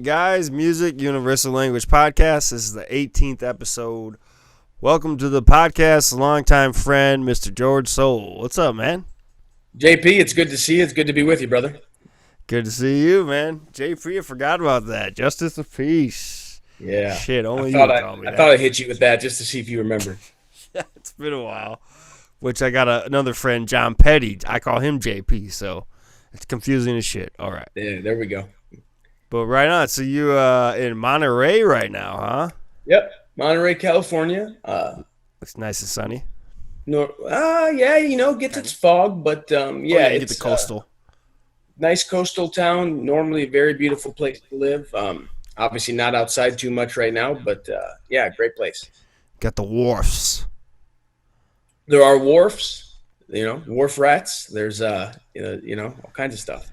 right, guys. Music Universal Language Podcast. This is the 18th episode. Welcome to the podcast, longtime friend, Mr. George Sowl. What's up, man? JP, it's good to see you. It's good to be with you, brother. Good to see you, man. JP, I forgot about that. Justice of Peace. Yeah. Shit, I only you thought would I, call me I that. thought I'd hit you with that just to see if you remember. Yeah, it's been a while. Which I got another friend, John Petty. I call him JP, so it's confusing as shit. All right. Yeah, there we go. But right on. So you in Monterey right now, huh? Yep. Monterey, California. Looks nice and sunny. Yeah, gets its fog, but You get the it's coastal. nice coastal town. Normally a very beautiful place to live. Obviously not outside too much right now, but great place. Got the wharfs. There are wharfs, wharf rats. There's all kinds of stuff.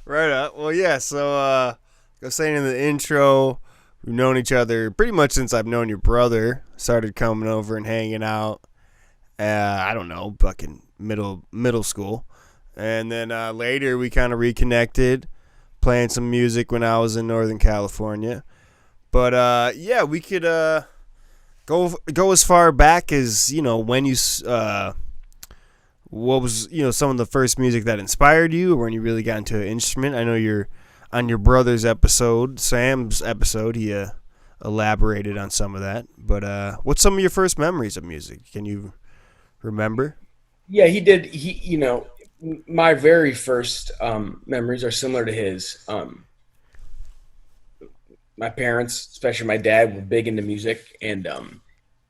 Right up. Well, yeah, so I was saying in the intro, we've known each other pretty much since I've known your brother. Started coming over and hanging out. I don't know, fucking middle school. And then later we kind of reconnected, playing some music when I was in Northern California. But we could go as far back as, when you what was, some of the first music that inspired you, or when you really got into an instrument. I know you're on your brother's episode, Sam's episode, he elaborated on some of that. But what's some of your first memories of music? Can you remember? Yeah, he did. My very first memories are similar to his. My parents, especially my dad, were big into music, and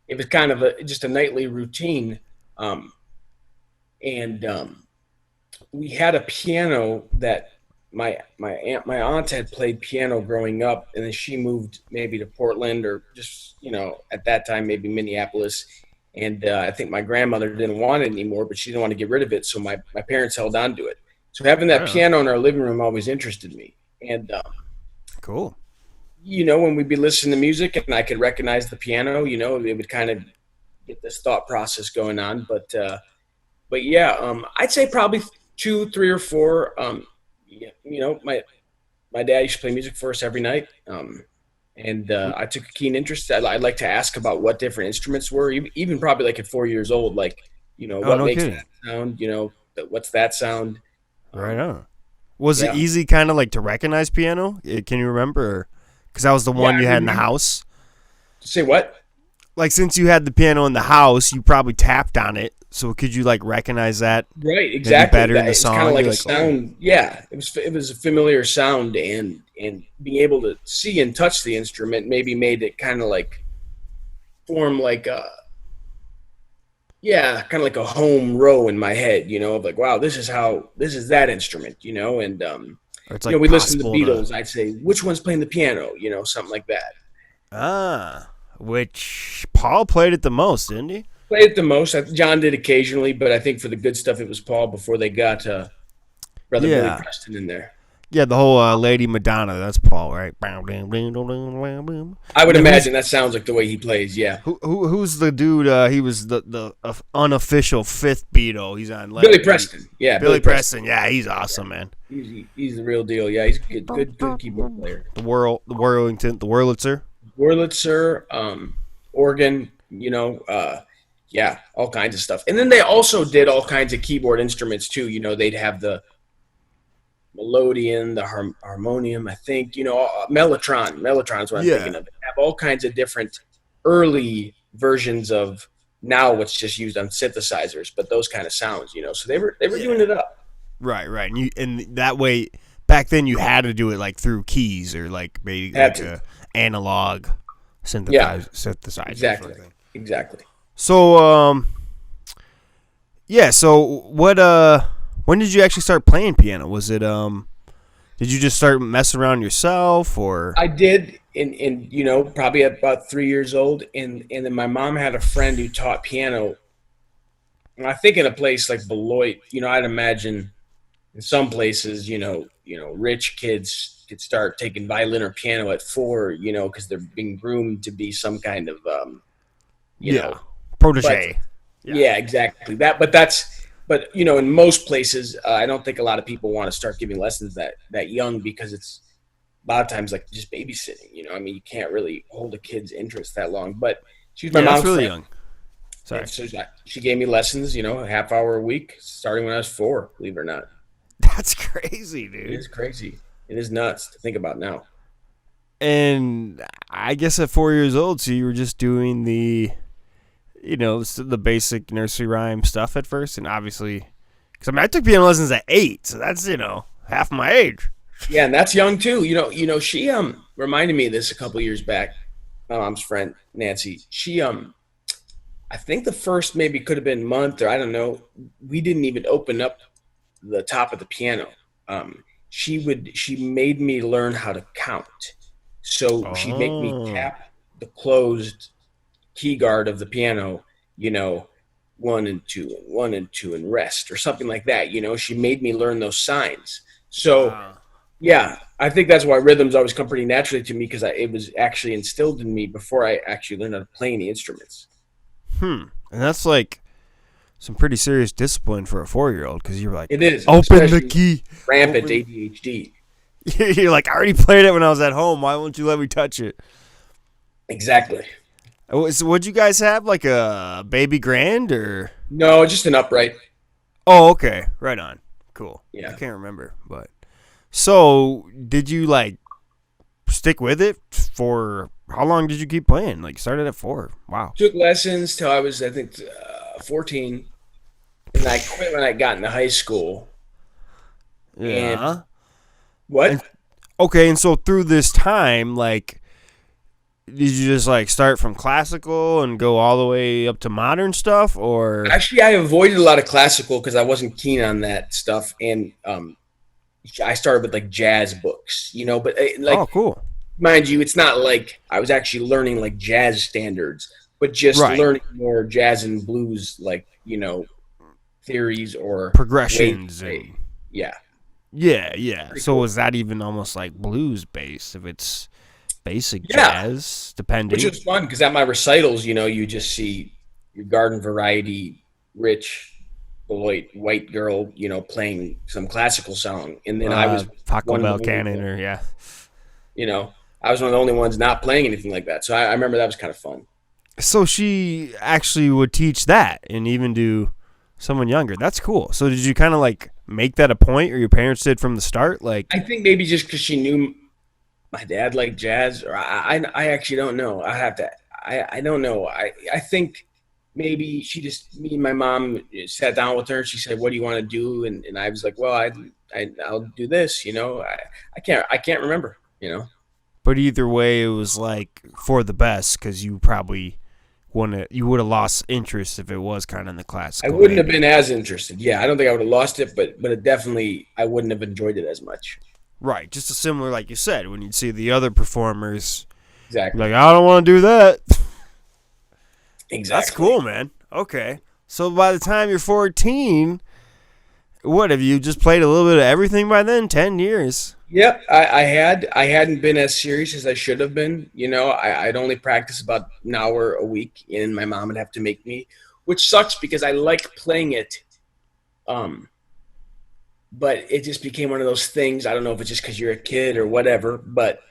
it was kind of just a nightly routine. We had a piano that my aunt had played piano growing up, and then she moved maybe to Portland or just at that time maybe Minneapolis, and I think my grandmother didn't want it anymore, but she didn't want to get rid of it, so my parents held on to it. So having that piano in our living room always interested me, and Cool. When we'd be listening to music and I could recognize the piano, it would kind of get this thought process going on, but yeah, I'd say probably 2, 3, or 4. My dad used to play music for us every night, and I took a keen interest. I'd like to ask about what different instruments were, even probably like at 4 years old, like what makes kidding. that sound, what's that sound? Right on. Was it easy kind of like to recognize piano? Can you remember? Because that was the one you had in the house. Say what? Like, since you had the piano in the house, you probably tapped on it. So could you like recognize that? Right, exactly. Better in the song. It's kind of like a sound. Oh. Yeah, it was a familiar sound, and being able to see and touch the instrument maybe made it kind of like form like kind of like a home row in my head. Of like, wow, this is that instrument. And Or it's like we listened to the Beatles. I'd say, which one's playing the piano? Something like that. Which Paul played it the most, didn't he? Played it the most. John did occasionally, but I think for the good stuff, it was Paul before they got Brother Billy Preston in there. Yeah, the whole Lady Madonna, that's Paul, right? I would imagine that sounds like the way he plays, yeah. Who's the dude? He was the unofficial fifth Beatle. He's on Billy Preston. Yeah, Billy Preston. Yeah, he's awesome, man. He's the real deal. Yeah, he's a good keyboard player. The Wurlitzer, organ, all kinds of stuff. And then they also did all kinds of keyboard instruments too. They'd have the melodeon, the harmonium, I think, mellotron. Mellotron's what I'm thinking of. They have all kinds of different early versions of now what's just used on synthesizers, but those kind of sounds, so they were doing it up. Right. And that way, back then you had to do it like through keys or like maybe like a analog synthesizer. Exactly. So, so what, when did you actually start playing piano? Was it, did you just start messing around yourself, or? I did, in probably at about 3 years old, and then my mom had a friend who taught piano, and I think in a place like Beloit, I'd imagine in some places, rich kids could start taking violin or piano at 4, because they're being groomed to be some kind of, protege. Yeah, exactly. But in most places, I don't think a lot of people want to start giving lessons that young, because it's a lot of times like just babysitting. I mean, you can't really hold a kid's interest that long. But she's my Yeah, that's mom's really friend, young. and Sorry. so she gave me lessons. A half hour a week, starting when I was 4. Believe it or not, That's crazy, it dude. is crazy. It is nuts to think about now. And I guess at 4 years old, so you were just doing the basic nursery rhyme stuff at first, and obviously, because I mean, I took piano lessons at 8, so that's half my age. Yeah, and that's young too. She reminded me of this a couple years back. My mom's friend Nancy. She I think the first maybe could have been month, or I don't know. We didn't even open up the top of the piano. She made me learn how to count. So she'd make me Oh, tap the closed key guard of the piano, you know, 1 and 2 and 1 and 2 and rest or something like that. She made me learn those signs. So wow. yeah, I think that's why rhythms always come pretty naturally to me because it was actually instilled in me before I actually learned how to play any instruments. And that's like some pretty serious discipline for a 4-year-old, because you're like, It is, open the especially key. rampant Open. ADHD. You're like, I already played it when I was at home. Why won't you let me touch it? Exactly. So would you guys have like a baby grand or? No, just an upright. Oh, okay, right on, cool. I Yeah. can't remember, but so did you like stick with it for how long did you keep playing? Like started at 4. Wow. Took lessons till I was, I think, 14, and I quit when I got into high school. And Yeah. And what? okay, and so through this time, like, did you just like start from classical and go all the way up to modern stuff, or? Actually, I avoided a lot of classical because I wasn't keen on that stuff, and I started with like jazz books, But Oh, like, cool. mind you, it's not like I was actually learning like jazz standards, but just Right. learning more jazz and blues, like theories or ways to Progressions play. and Yeah, yeah, yeah. pretty So cool. is that even almost like blues based if it's basic Yeah, jazz, which depending? is fun because at my recitals, you just see your garden variety, rich, white girl, playing some classical song, and then I was Paco one of the Bell only Cannon, ones, or yeah. you know, I was one of the only ones not playing anything like that. So I remember that was kind of fun. So she actually would teach that and even do someone younger. That's cool. So did you kind of like make that a point, or your parents did from the start? Like, I think maybe just because she knew my dad liked jazz, or I actually don't know. I have to. I don't know. I think maybe me and my mom sat down with her. She said, "What do you want to do?" And I was like, "Well, I'll do this." I can't remember. but either way, it was like for the best, because you would have lost interest if it was kind of in the I classical, wouldn't have maybe. been as interested. Yeah, I don't think I would have lost it, but it definitely I wouldn't have enjoyed it as much. Right, just a similar, like you said, when you'd see the other performers, you're Exactly. like, I don't want to do that. That's Exactly. cool, man. Okay. So by the time you're 14, what have you just played a little bit of everything by then? 10 years. Yep, I hadn't been as serious as I should have been. I'd only practice about an hour a week, and my mom would have to make me, which sucks because I like playing it. Um, but it just became one of those things. I don't know if it's just because you're a kid or whatever, but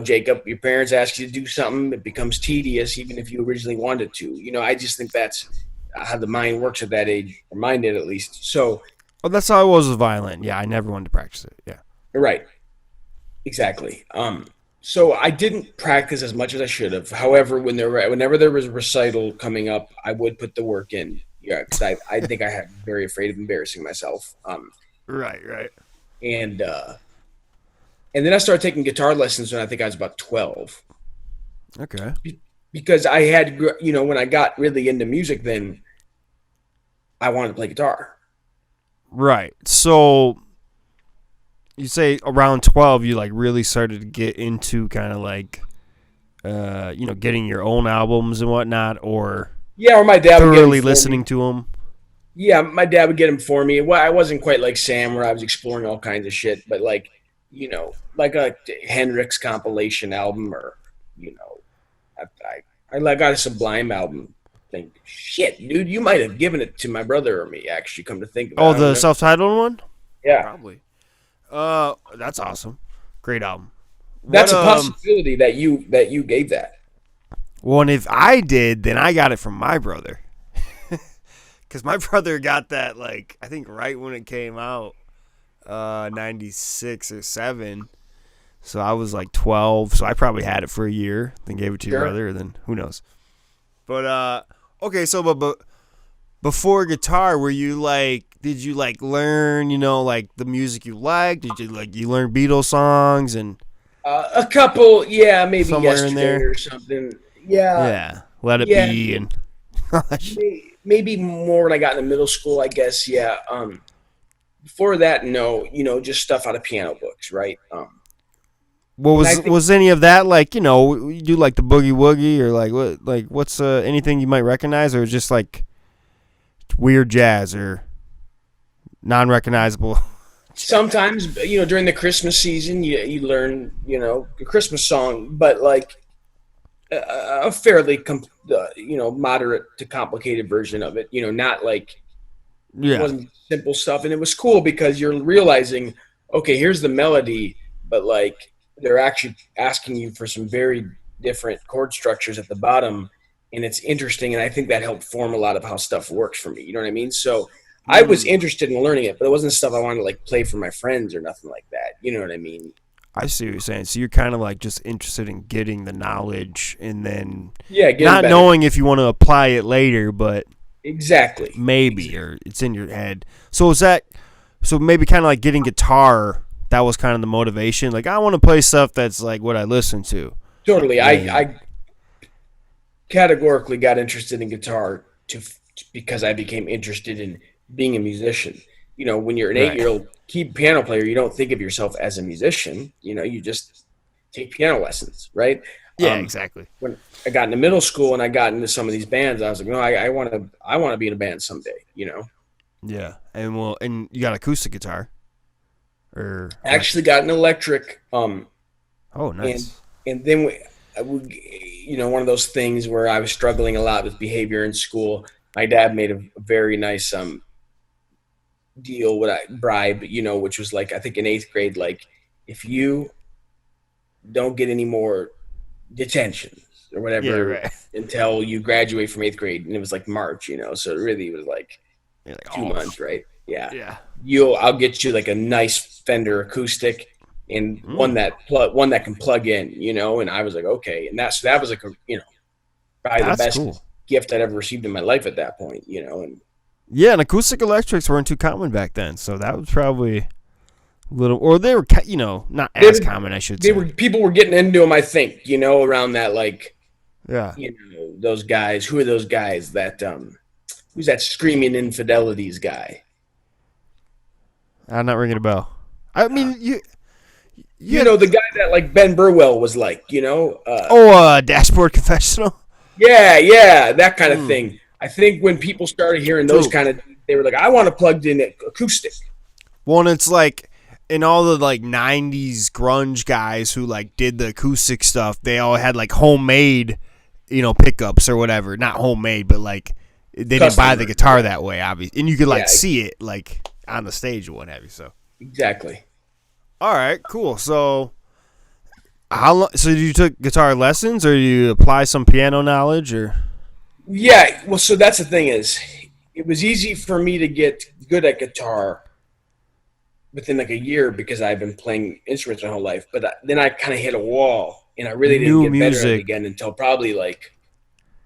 Jacob, your parents ask you to do something, it becomes tedious, even if you originally wanted to. I just think that's how the mind works at that age, or mine did at least. So, Oh, that's how I was with violin. Yeah, I never wanted to practice it. Yeah. right. Exactly. So I didn't practice as much as I should have. However, whenever there was a recital coming up, I would put the work in. Yeah, because I think I had very afraid of embarrassing myself. Right, right. And then I started taking guitar lessons when I think I was about 12, Okay. because I had when I got really into music, then I wanted to play guitar. Right. So you say around 12 you like really started to get into kind of like getting your own albums and whatnot, or Yeah, or my dad would get them thoroughly for me. listening to them. Yeah, my dad would get them for me. Well, I wasn't quite like Sam, where I was exploring all kinds of shit, but like a Hendrix compilation album, or I like got a Sublime album. Think, shit, dude, you might have given it to my brother or me. Actually, come to think of it, Oh, I don't the know. self-titled one. Yeah, Probably. That's awesome. Great album. What That's a possibility that you gave that. Well, and if I did, then I got it from my brother. Because my brother got that, like, I think right when it came out, 96 or 7. So I was like 12. So I probably had it for a year, then gave it to your Sure. brother, then who knows. But, okay, so but before guitar, were you like, did you like learn, like the music you liked? Did you like, you learn Beatles songs and A couple, yeah, maybe somewhere in yesterday there? or something. Yeah, Yeah. Let It yeah, Be and maybe more when I got into middle school, I guess. Yeah. Before that, no, just stuff out of piano books, right? what And I was think was any of that like, you do like the boogie woogie or what's anything you might recognize, or was just like weird jazz or non-recognizable? sometimes, during the Christmas season, you learn, a Christmas song, but like a fairly, moderate to complicated version of it. Not like it Yeah. wasn't simple stuff, and it was cool because you're realizing, okay, here's the melody, but like they're actually asking you for some very different chord structures at the bottom, and it's interesting, and I think that helped form a lot of how stuff works for me. You know what I mean? So I was Mm. interested in learning it, but it wasn't stuff I wanted to like play for my friends or nothing like that. You know what I mean? I see what you're saying. So you're kind of like just interested in getting the knowledge and then Yeah, getting not better. knowing if you want to apply it later, but Exactly. maybe, or it's in your head. So maybe kind of like getting guitar, that was kind of the motivation. Like, I want to play stuff that's like what I listen to. Totally. And I categorically got interested in guitar because I became interested in being a musician. When you're an right. 8-year-old key piano player, you don't think of yourself as a musician. You just take piano lessons, right? Yeah, exactly. When I got into middle school and I got into some of these bands, I was like, no, I want to be in a band someday. Yeah. And you got acoustic guitar or I actually got an electric, Oh, and nice. then one of those things where I was struggling a lot with behavior in school. My dad made a very nice deal, what I bribe, which was like I think in 8th grade, like if you don't get any more detentions or Yeah, whatever right. until you graduate from 8th grade, and it was like March, so it really was like You're like, two oh, months, right? Yeah, yeah. I'll get you like a nice Fender acoustic and one Mm, that can plug in, and I was like, okay, and that was like probably the that's best cool. gift I'd ever received in my life at that point, and Yeah, and acoustic electrics weren't too common back then, so that was probably a little, or they were, not they as were common, I should they say. were people were getting into them, I think, around that, like, Yeah. those guys. Who are those guys that who's that screaming infidelities guy? I'm not ringing a bell. I mean, you You had, know, the guy that like Ben Burwell was like, Dashboard Confessional. yeah, that kind of Mm, thing. I think when people started hearing those true. kind of, they were like, I want a plugged in acoustic. Well, and it's like in all the like '90s grunge guys who like did the acoustic stuff, they all had like homemade, pickups or whatever. Not homemade, but like they didn't buy the Customer. guitar that way, obviously, and you could like Yeah, see it like on the stage or what have you. So, exactly. all right, cool. So, how long? So, you took guitar lessons, or you apply some piano knowledge, or Yeah, well, so that's the thing is, it was easy for me to get good at guitar within like a year because I've been playing instruments my whole life. But then I kind of hit a wall, and I really didn't new get better at it music? again until probably like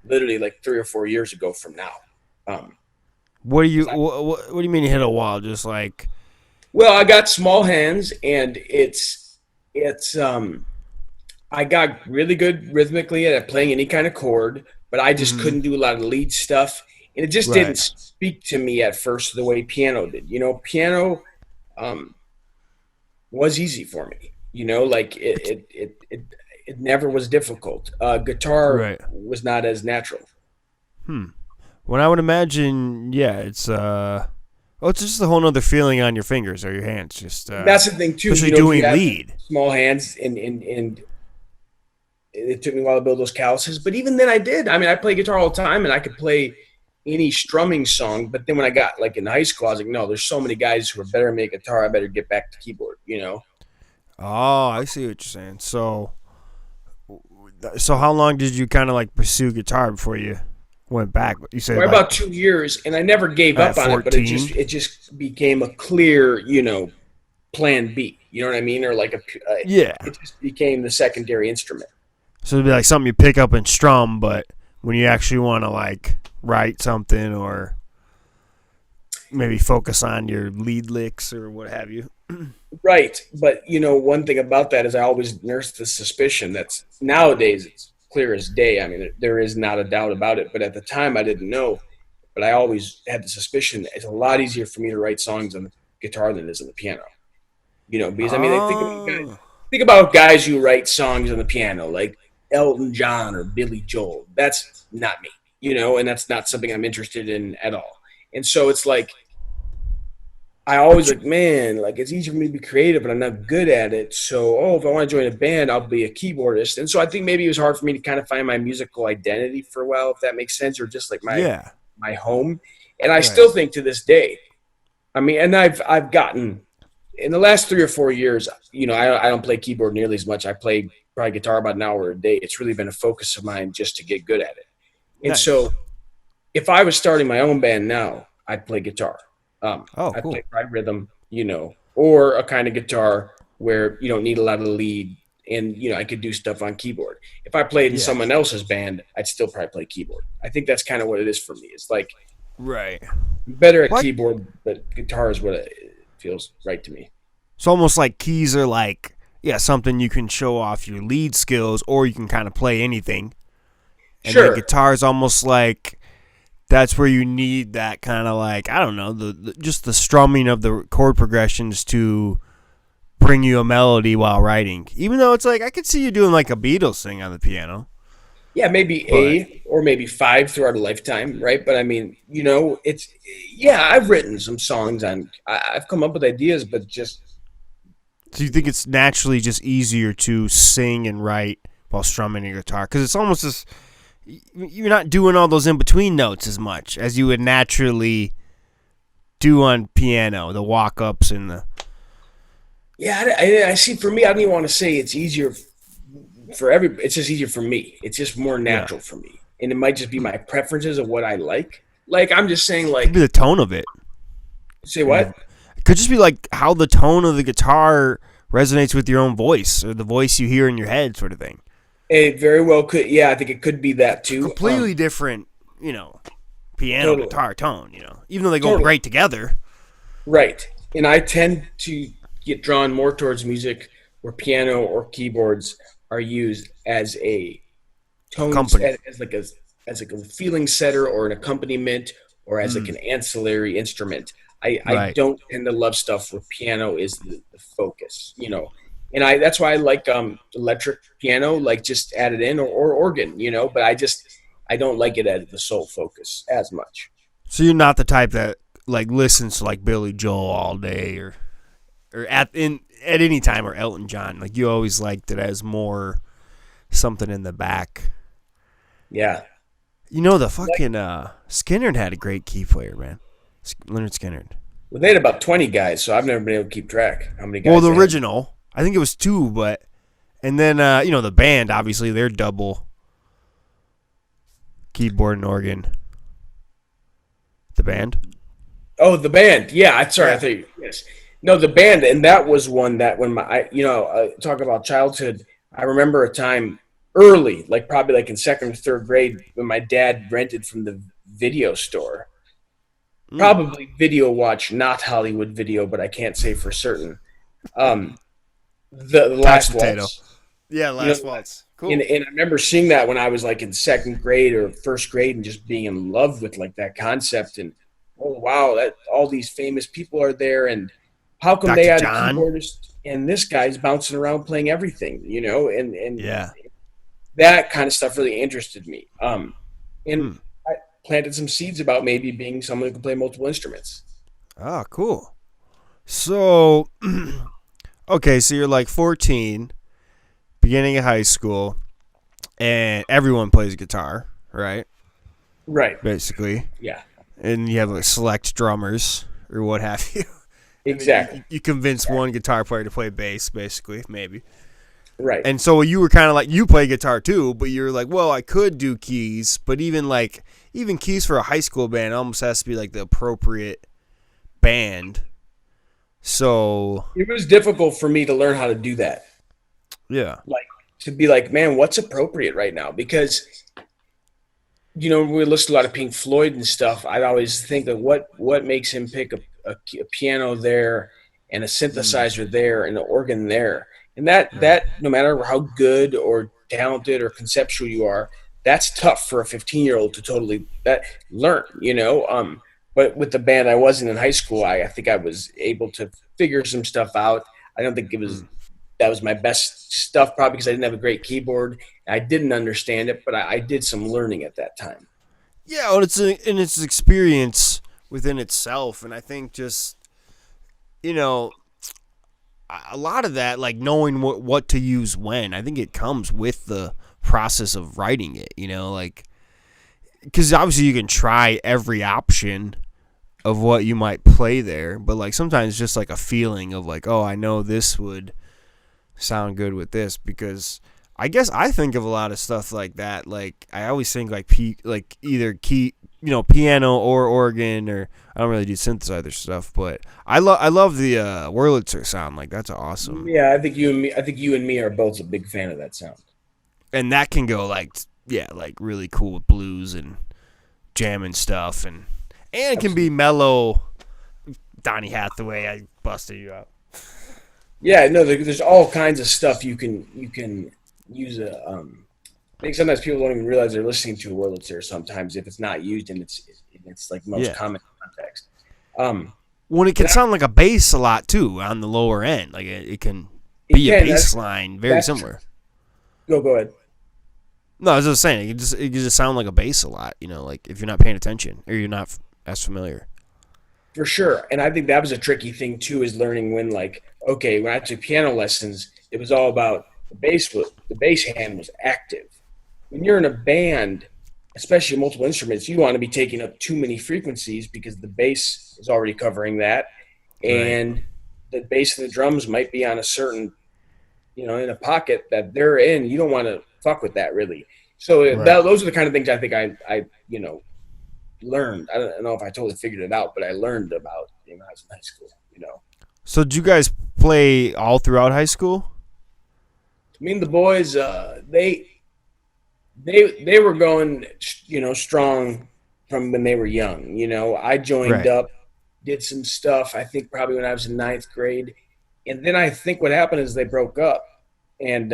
literally like 3 or 4 years ago from now. Um, What do you 'Cause what do you mean you hit a wall? Just like well, I got small hands, and it's I got really good rhythmically at playing any kind of chord, but I just mm-hmm. couldn't do a lot of lead stuff, and it just didn't Right. speak to me at first the way piano did. Piano um, was easy for me. Like it never was difficult. Guitar Right. was not as natural. Hmm. When I would imagine, yeah, it's just a whole nother feeling on your fingers or your hands, just That's the thing too. especially If you doing have lead. small hands, and it took me a while to build those calluses, but even then I did. I mean, I play guitar all the time, and I could play any strumming song. But then when I got like in high school, I was like, no, there's so many guys who are better at me at guitar. I better get back to keyboard. Oh, I see what you're saying. So how long did you kind of like pursue guitar before you went back? You said For like about 2 years, and I never gave at up on it, but it 14. just it just became a clear, plan B. You know what I mean? Or like Yeah. it just became the secondary instrument. So it'd be like something you pick up and strum, but when you actually want to like write something or maybe focus on your lead licks or what have you. Right. But one thing about that is I always nursed the suspicion that's nowadays it's clear as day. I mean, there is not a doubt about it. But at the time, I didn't know. But I always had the suspicion it's a lot easier for me to write songs on the guitar than it is on the piano. Because I mean, Oh. think about guys who write songs on the piano, like Elton John or Billy Joel. That's not me, and that's not something I'm interested in at all. And so it's like I But always you, like, man, like it's easy for me to be creative, but I'm not good at it. So, if I want to join a band, I'll be a keyboardist. And so I think maybe it was hard for me to kind of find my musical identity for a while, if that makes sense, or just like yeah. my home. And I Right. still think to this day, I mean, and I've gotten in the last 3 or 4 years, I don't play keyboard nearly as much. I play probably guitar about an hour a day. It's really been a focus of mine just to get good at it. And Nice. so if I was starting my own band now, I'd play guitar. Oh, I'd play cool. by rhythm, or a kind of guitar where you don't need a lot of lead, and I could do stuff on keyboard. If I played in Yeah. someone else's band, I'd still probably play keyboard. I think that's kind of what it is for me. It's like Right. I'm better at What? keyboard, but guitar is what it feels right to me. It's almost like keys are like, yeah, something you can show off your lead skills or you can kind of play anything. And then Sure. guitar is almost like that's where you need that kind of like, I don't know, just the strumming of the chord progressions to bring you a melody while writing. Even though it's like I could see you doing like a Beatles thing on the piano. Yeah, maybe But or maybe five throughout a lifetime, right? But I mean, it's yeah. I've written some songs on. I've come up with ideas, but just do you think it's naturally just easier to sing and write while strumming a guitar? Because it's almost as you're not doing all those in between notes as much as you would naturally do on piano, the walk ups and the yeah. I see. For me, I don't even want to say it's easier for every. It's just easier for me. It's just more yeah. natural for me, and it might just be my preferences of what I like. Like I'm just saying, Could be like the tone of it. say And the, what? it could just be like how the tone of the guitar resonates with your own voice or the voice you hear in your head, sort of thing. It very well could. Yeah, I think it could be that too. Completely different, you know, piano Totally, guitar tone. Even though they go totally. great together. Right. And I tend to get drawn more towards music where piano or keyboards are used as a tones Company, as like a feeling setter or an accompaniment or as like mm, an ancillary instrument. I right? don't tend to love stuff where piano is the focus. And I that's why I like electric piano, like just added in or organ, but I don't like it as the sole focus as much. So you're not the type that like listens to like Billy Joel all day or at any time or Elton John. Like you always liked it as more something in the back. Yeah. The fucking Skinner had a great key player, man. Leonard Skinner. Well, they had about 20 guys, so I've never been able to keep track how many Well, guys the they had. original, I think it was two, but and then the band obviously they're double keyboard and organ. The band. Oh, the band. Yeah, I sorry, I Yeah. thought yes. No, the band, and that was one that when talk about childhood. I remember a time early, like probably like in second or third grade, when my dad rented from the video store. Mm. Probably Video Watch, not Hollywood Video, but I can't say for certain. Um, the Couch Last potato. Waltz. Yeah, You know, last waltz. and, Cool. and I remember seeing that when I was like in second grade or first grade and just being in love with like that concept and oh wow, that all these famous people are there and how come they Dr. had a John. keyboardist and this guy's bouncing around playing everything, and Yeah. that kind of stuff really interested me. And Hmm. I planted some seeds about maybe being someone who can play multiple instruments. Oh, cool. So, okay, so you're like 14, beginning of high school, and everyone plays guitar, right? Right. Basically. Yeah. And you have like select drummers or what have you. And then Exactly. you convince one guitar player to play bass, basically, maybe. Right. And so you were kind of like, you play guitar too, but you're like, well, I could do keys, but even keys for a high school band almost has to be like the appropriate band. So It was difficult for me to learn how to do that. yeah, Like to be like, man, what's appropriate right now? Because we listen to a lot of Pink Floyd and stuff. I'd always think that what makes him pick a piano there and a synthesizer there and an organ there, and that no matter how good or talented or conceptual you are, that's tough for a 15-year-old to totally that learn. But with the band I wasn't in high school, I think I was able to figure some stuff out. I don't think that was my best stuff, probably because I didn't have a great keyboard. I didn't understand it, but I did some learning at that time. yeah, well, it's experience within itself, and I think just a lot of that, like knowing what to use when, I think it comes with the process of writing it. Like because obviously you can try every option of what you might play there, but like sometimes just like a feeling of like, oh, I know this would sound good with this, because I guess I think of a lot of stuff like that. Like I always think like either key, piano or organ, or I don't really do synthesizer stuff, but I love the Wurlitzer sound. Like that's awesome. Yeah, I think you and me are both a big fan of that sound. And that can go like really cool with blues and jamming stuff, and it can be mellow. Donny Hathaway, I busted you out. Yeah, no, there's all kinds of stuff you can use I think sometimes people don't even realize they're listening to a Wurlitzer sometimes if it's not used in its like most common context. When it can sound like a bass a lot too on the lower end, like it can be a bass line very similar. Go ahead. No, I was just saying it can just sound like a bass a lot. Like if you're not paying attention or you're not as familiar. For sure. And I think that was a tricky thing too, is learning when when I took piano lessons, it was all about the bass hand was active. When you're in a band, especially multiple instruments, you want to be taking up too many frequencies because the bass is already covering that. And the bass and the drums might be on a certain, in a pocket that they're in. You don't want to fuck with that really. So those are the kind of things I think I learned. I don't know if I totally figured it out, but I learned about when I was in high school. So did you guys play all throughout high school? Me and the boys, they were going, strong from when they were young. I joined up, did some stuff. I think probably when I was in ninth grade, and then I think what happened is they broke up, and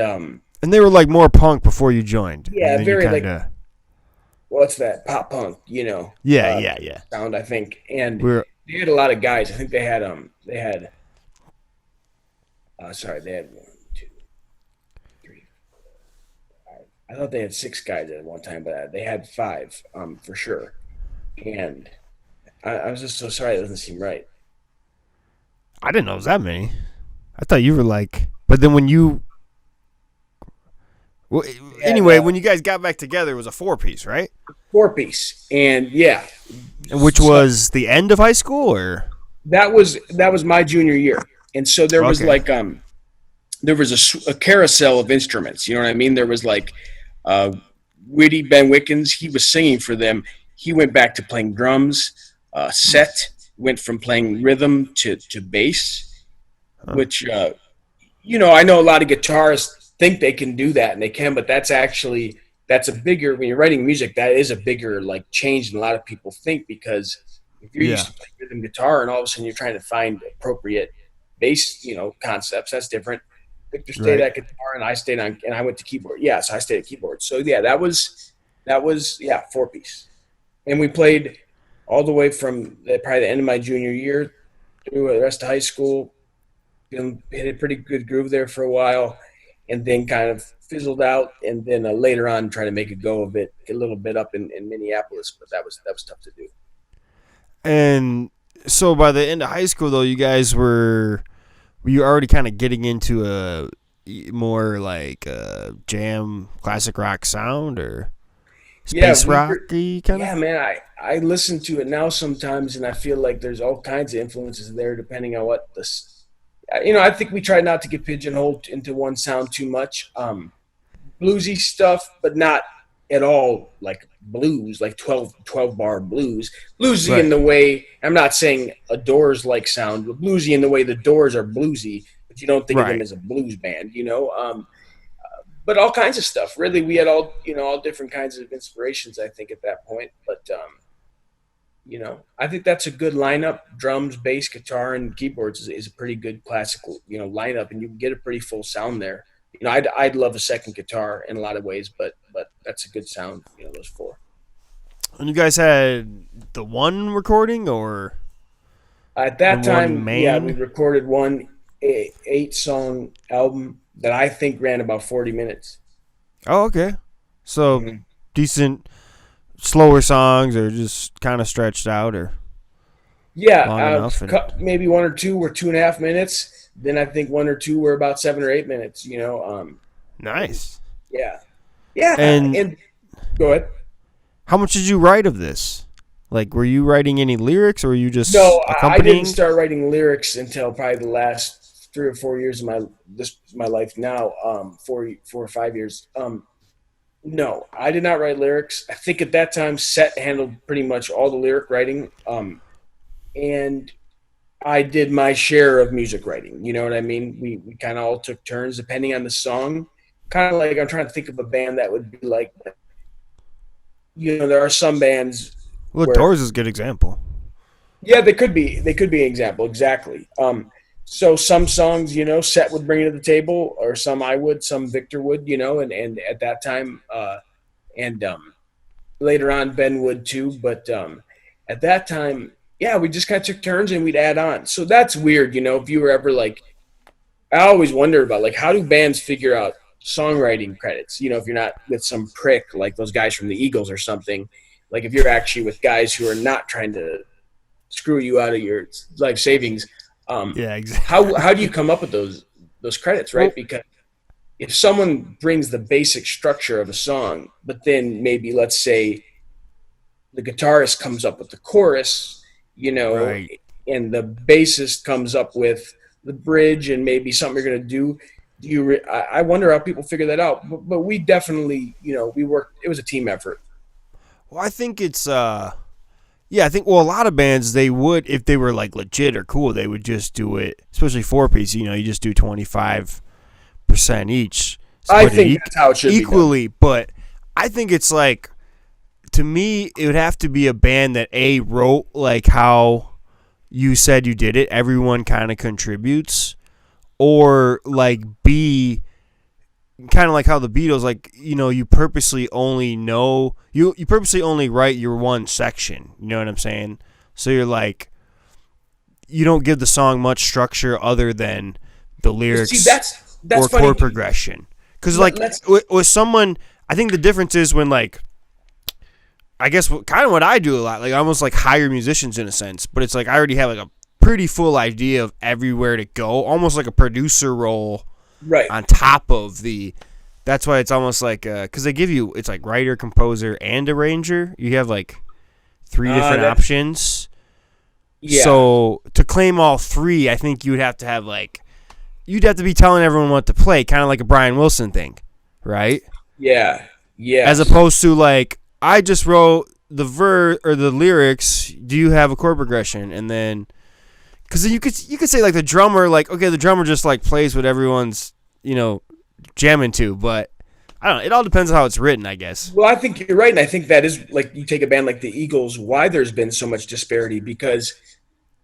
they were like more punk before you joined. Yeah, very kinda... what's that, pop punk? Yeah. Sound, I think, and they had a lot of guys. I think they had they had 1, 2, 3, 4, 5. I thought they had 6 guys at one time, but they had 5 for sure. And I was just so sorry, it doesn't seem right. I didn't know it was that many. I thought you were like, but then when you, well, anyway, when you guys got back together, it was a 4-piece, right? 4-piece, and yeah. Which was the end of high school, or? That was my junior year, and so there was there was a carousel of instruments. You know what I mean? There was Whitty Ben Wickens. He was singing for them. He went back to playing drums. Seth went from playing rhythm to bass, which I know a lot of guitarists think they can do that, and they can, but that's a bigger, when you're writing music, that is a bigger change than a lot of people think, because if you're used to playing rhythm guitar and all of a sudden you're trying to find appropriate bass, concepts, that's different. Victor stayed at guitar and I stayed on, and I went to keyboard. Yeah, so I stayed at keyboard. So yeah, that was 4-piece. And we played all the way from probably the end of my junior year through the rest of high school. Hit a pretty good groove there for a while, and then kind of fizzled out, and then later on trying to make a go of it a little bit up in Minneapolis, but that was tough to do. And so by the end of high school, though, you guys were you already kind of getting into a more jam classic rock sound, or? Yeah, space rocky kind of. yeah, man, I listen to it now sometimes, and I feel like there's all kinds of influences there depending on what I think we try not to get pigeonholed into one sound too much. Bluesy stuff, but not at all like blues, like 12 bar blues. Bluesy in Right. the way, I'm not saying a Doors like sound, but bluesy in the way the Doors are bluesy, but you don't think of them Right. as a blues band, you know? But all kinds of stuff. Really, we had all different kinds of inspirations, I think, at that point. But, I think that's a good lineup. Drums, bass, guitar, and keyboards is a pretty good classical, lineup, and you can get a pretty full sound there. I'd love a second guitar in a lot of ways, but that's a good sound. Those four. And you guys had the one recording or At the that one time, yeah, we main? recorded one 8 song album that I think ran about 40 minutes. Oh, okay. So Mm-hmm. decent, slower songs, or just kind of stretched out, or Yeah, long enough. And maybe one or two were 2.5 minutes. Then I think one or two were about 7 or 8 minutes. nice. Yeah, yeah. And And go ahead. how much did you write of this? Like, were you writing any lyrics, or were you just No, I didn't accompanying? start writing lyrics until probably the last 3 or 4 years of my life now. 4 or 5 years. No, I did not write lyrics. I think at that time, Set handled pretty much all the lyric writing. And I did my share of music writing. You know what I mean? We kind of all took turns depending on the song. Kind of like I'm trying to think of a band that would be like, there are some bands Well, where, Doors is a good example. yeah, they could be an example exactly. So some songs, Set would bring it to the table, or some I would, some Victor would, and at that time, and later on Ben would too, but at that time, yeah, we just kind of took turns and we'd add on. So that's weird, if you were ever like, I always wondered about like how do bands figure out songwriting credits? If you're not with some prick like those guys from the Eagles or something, like if you're actually with guys who are not trying to screw you out of your life savings, Yeah, exactly. how do you come up with those credits, Well, right? Because if someone brings the basic structure of a song, but then maybe let's say the guitarist comes up with the chorus, you know, right. and the bassist comes up with the bridge and maybe something you're going to do. I wonder how people figure that out. But we definitely, we worked. It was a team effort. Well, I think it's yeah, I think a lot of bands they would if they were like legit or cool, they would just do it, especially four piece, you just do 25% each. I Split it think that's how it should be done. equally, but I think it's like to me it would have to be a band that A wrote like how you said you did it, everyone kind of contributes, or like B kind of like how the Beatles, like you purposely only know you purposely only write your one section. You know what I'm saying? So you're like you don't give the song much structure other than the See, lyrics that's or funny. chord progression. Because like Let's with someone, I think the difference is when like I guess kind of what I do a lot, like almost like hire musicians in a sense, but it's like I already have like a pretty full idea of everywhere to go, almost like a producer role right. on top of the. That's why it's almost like because they give you it's like writer, composer, and arranger. You have like three different That options. yeah, So to claim all three, I think you would have to have like you'd have to be telling everyone what to play, kind of like a Brian Wilson thing, right? yeah, As yes. opposed to like I just wrote the verse or the lyrics. Do you have a chord progression? And then because you could say like the drummer, like okay, the drummer just like plays what everyone's jamming to, but I don't know. It all depends on how it's written, I guess. Well, I think you're right, and I think that is like you take a band like the Eagles. Why there's been so much disparity because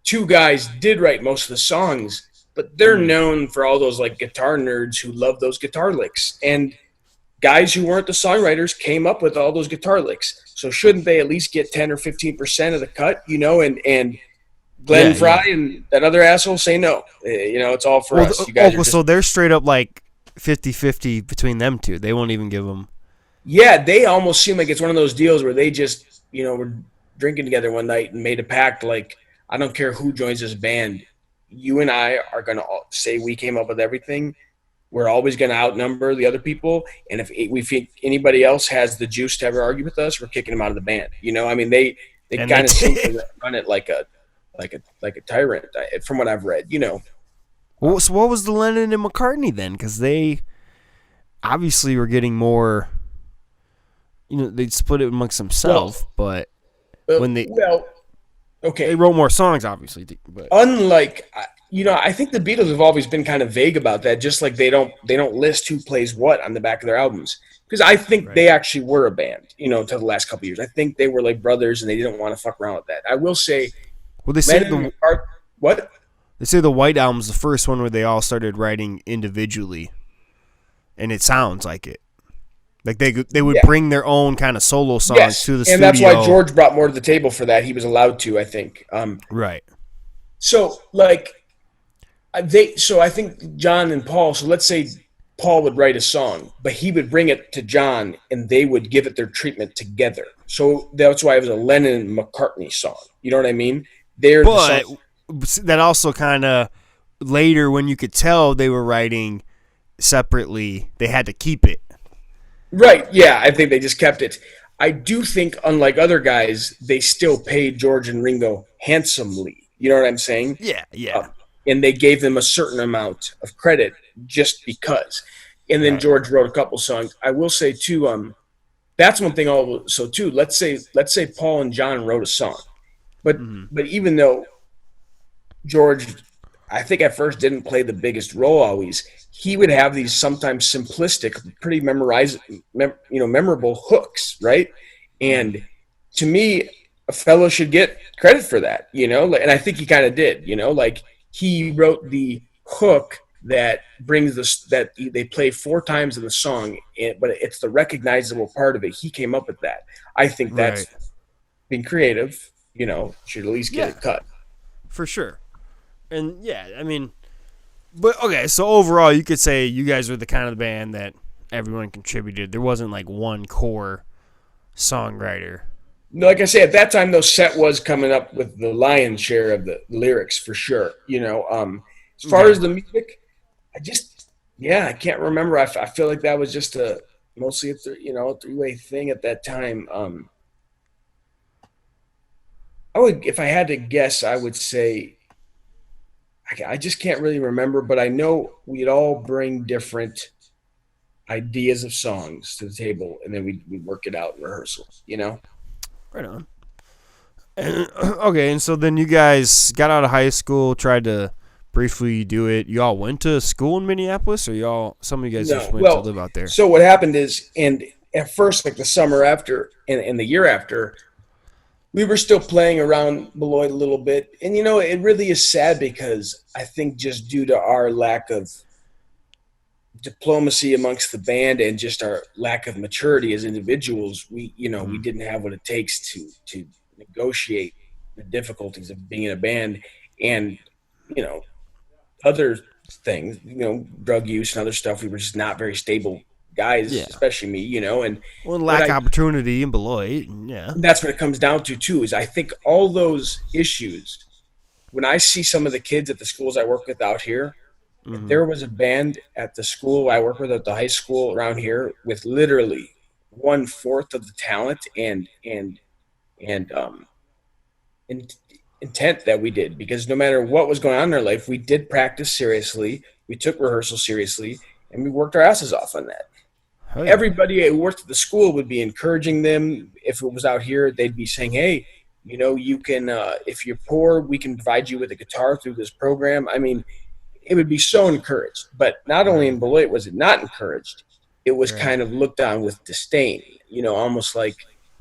two guys did write most of the songs, but they're Mm. known for all those like guitar nerds who love those guitar licks. And guys who weren't the songwriters came up with all those guitar licks. So shouldn't they at least get 10 or 15% of the cut, and Glenn Yeah, Fry yeah. and that other asshole say no. It's all for Well, us. You guys are just so they're straight up like 50-50 between them two. They won't even give them. yeah, they almost seem like it's one of those deals where they just, were drinking together one night and made a pact like, I don't care who joins this band. You and I are going to say we came up with everything. we're always going to outnumber the other people. And if we think anybody else has the juice to ever argue with us, we're kicking them out of the band. You know, I mean, they And they kind of seem did. to run it like a tyrant, from what I've read. You know, Well, so what was the Lennon and McCartney then? Because they obviously were getting more. They'd split it amongst themselves, but when okay, they wrote more songs, obviously. But unlike I think the Beatles have always been kind of vague about that, just like they don't list who plays what on the back of their albums, because I think Right. they actually were a band, until the last couple of years. I think they were like brothers, and they didn't want to fuck around with that. I will say, well, they say what? they say the White Album's the first one where they all started writing individually, and it sounds like it. Like they would bring their own kind of solo songs to the studio. And that's why George brought more to the table for that. He was allowed to, I think. Right. So I think John and Paul. So let's say Paul would write a song, but he would bring it to John, and they would give it their treatment together. So that's why it was a Lennon and McCartney song. You know what I mean? But that also kind of later, when you could tell they were writing separately, they had to keep it. Right, yeah, I think they just kept it. I do think, unlike other guys, they still paid George and Ringo handsomely. You know what I'm saying? Yeah. And they gave them a certain amount of credit just because. And then George wrote a couple songs. I will say too, that's one thing also too. Let's say Paul and John wrote a song, but even though George, I think at first didn't play the biggest role always, he would have these sometimes simplistic, pretty memorable hooks, right? And to me, a fellow should get credit for that, and I think he kind of did, like he wrote the hook that brings that they play 4 times in the song, but it's the recognizable part of it. He came up with that. I think that's being creative, should at least get it cut. For sure. And I mean, but okay, so overall you could say you guys were the kind of band that everyone contributed. There wasn't like one core songwriter. No, like I say, at that time, though, Set was coming up with the lion's share of the lyrics for sure. As far as the music, I can't remember. I feel like that was just mostly a three-way thing at that time. If I had to guess, I would say, I just can't really remember, but I know we'd all bring different ideas of songs to the table, and then we'd work it out in rehearsal, Right on. And, okay, and so then you guys got out of high school, tried to briefly do it. You all went to school in Minneapolis, or some of you guys just went to live out there? So what happened is, and at first, like the summer after and the year after, we were still playing around Beloit a little bit. And, it really is sad because I think just due to our lack of diplomacy amongst the band and just our lack of maturity as individuals, we didn't have what it takes to negotiate the difficulties of being in a band and, other things, drug use and other stuff. We were just not very stable guys, especially me, and lack opportunity in Beloit. That's what it comes down to too, is I think all those issues, when I see some of the kids at the schools I work with out here, if there was a band at the school I work with at the high school around here with literally 1/4 of the talent and intent that we did, because no matter what was going on in their life, we did practice seriously, we took rehearsal seriously, and we worked our asses off on that. Oh, yeah. Everybody who worked at the school would be encouraging them. If it was out here, they'd be saying, hey, you can, if you're poor, we can provide you with a guitar through this program. I mean, it would be so encouraged. But not only in Beloit was it not encouraged, it was kind of looked on with disdain, almost like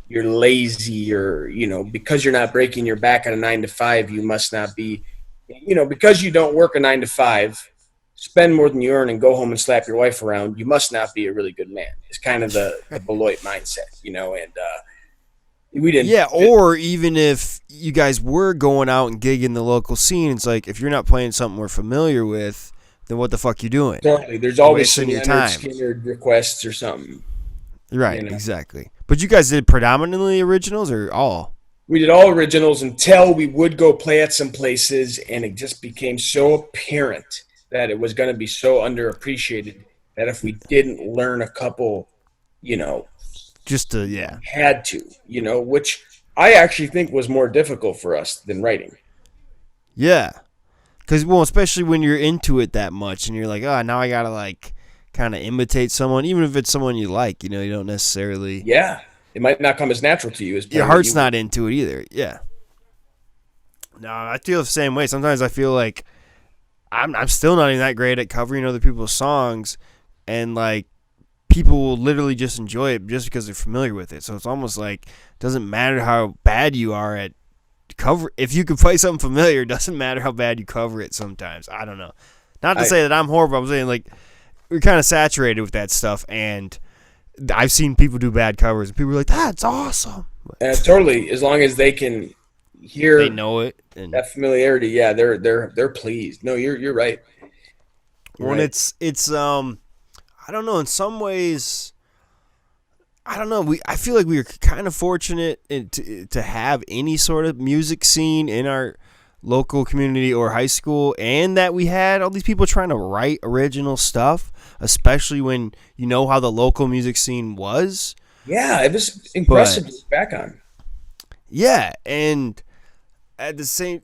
you're lazy, or, because you're not breaking your back on a 9-to-5, you must not be, because you don't work a 9-to-5, spend more than you earn and go home and slap your wife around, you must not be a really good man. It's kind of the Beloit mindset, and we didn't. Yeah, or even if you guys were going out and gigging the local scene, it's like, if you're not playing something we're familiar with, then what the fuck you doing? Totally. There's always some Leonard Skinner requests or something. Right, exactly. But you guys did predominantly originals or all? We did all originals until we would go play at some places, and it just became so apparent that it was going to be so underappreciated that if we didn't learn a couple, you know, Just to yeah. had to, which I actually think was more difficult for us than writing. Yeah. Cuz well, especially when you're into it that much and you're like, "Oh, now I got to like kind of imitate someone even if it's someone you like, you don't necessarily Yeah, it might not come as natural to you as your playing what heart's you. not into it either." Yeah. No, I feel the same way. Sometimes I feel like I'm still not even that great at covering other people's songs, and like people will literally just enjoy it just because they're familiar with it. So it's almost like it doesn't matter how bad you are at cover. If you can play something familiar, it doesn't matter how bad you cover it. Sometimes I don't know. Not to I say that I'm horrible. I'm saying like we're kind of saturated with that stuff, and I've seen people do bad covers, and people are like, "That's awesome." But totally, as long as they can they hear know it, and that familiarity, yeah, they're pleased. No, you're right. You're when right. it's I don't know. In some ways, I don't know. I feel like we were kind of fortunate to have any sort of music scene in our local community or high school, and that we had all these people trying to write original stuff, especially when you know how the local music scene was. Yeah, it was But impressive to look back on. yeah, and at the same,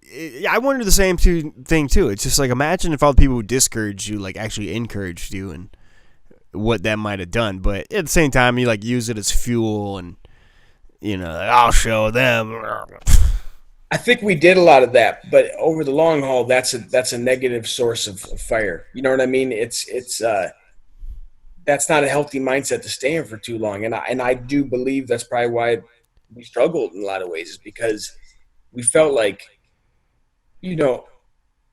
I wonder the same thing too. It's just like imagine if all the people who discouraged you like actually encouraged you and what that might have done. But at the same time, you like use it as fuel and like, I'll show them. I think we did a lot of that, but over the long haul, that's a negative source of fire. You know what I mean? It's that's not a healthy mindset to stay in for too long, and I do believe that's probably why we struggled in a lot of ways, is because we felt like, you know,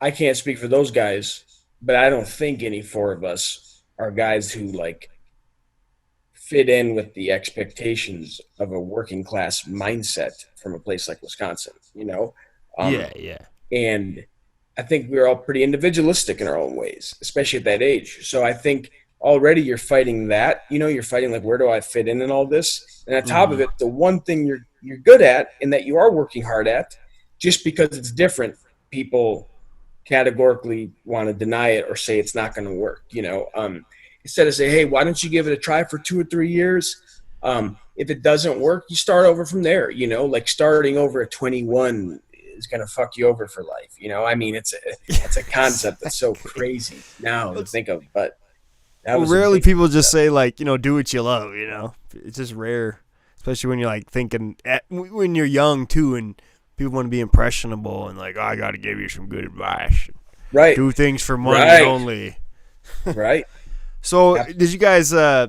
I can't speak for those guys, but I don't think any four of us are guys who like fit in with the expectations of a working class mindset from a place like Wisconsin. Um, Yeah, yeah, and I think we're all pretty individualistic in our own ways, especially at that age. So I think already you're fighting that. You're fighting like, where do I fit in all this? And on top of mm-hmm. it, the one thing you're good at and that you are working hard at, just because it's different, people categorically want to deny it or say it's not going to work. Instead of say, hey, why don't you give it a try for 2 or 3 years? If it doesn't work, you start over from there. Like starting over at 21 is going to fuck you over for life. I mean, it's a concept that's so Exactly. crazy now to It's, think of, but that well, was a rarely big people just say like do what you love. It's just rare, especially when you're like thinking when you're young too, and people want to be impressionable and like, oh, I got to give you some good advice. right, Do things for money right, only. right. So, did you guys? I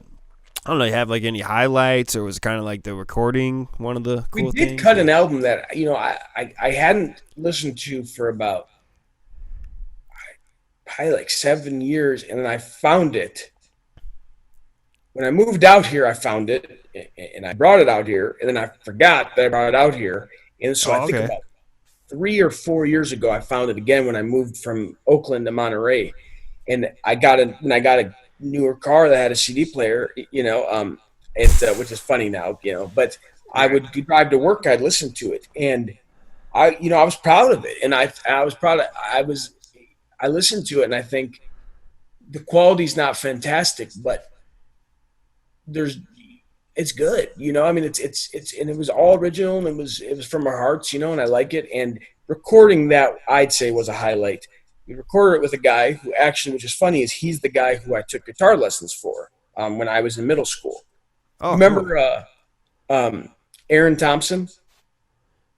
don't know. Have like any highlights, or was it kind of like the recording one of the We cool did things? cut an Or? album that I hadn't listened to for about probably like 7 years, and then I found it when I moved out here. I found it and I brought it out here, and then I forgot that I brought it out here, and so I Oh, think okay. about 3 or 4 years ago, I found it again when I moved from Oakland to Monterey, and I got a newer car that had a CD player. Which is funny now, but I Right. would drive to work, I'd listen to it, and I was proud of it, and I was proud of I listened to it, and I think the quality's not fantastic, but there's it's good. I mean, it's and it was all original, and it was from our hearts, and I like it. And recording that, I'd say, was a highlight. We recorded it with a guy who actually, which is funny, is he's the guy who I took guitar lessons for when I was in middle school. Oh, cool. Remember Aaron Thompson?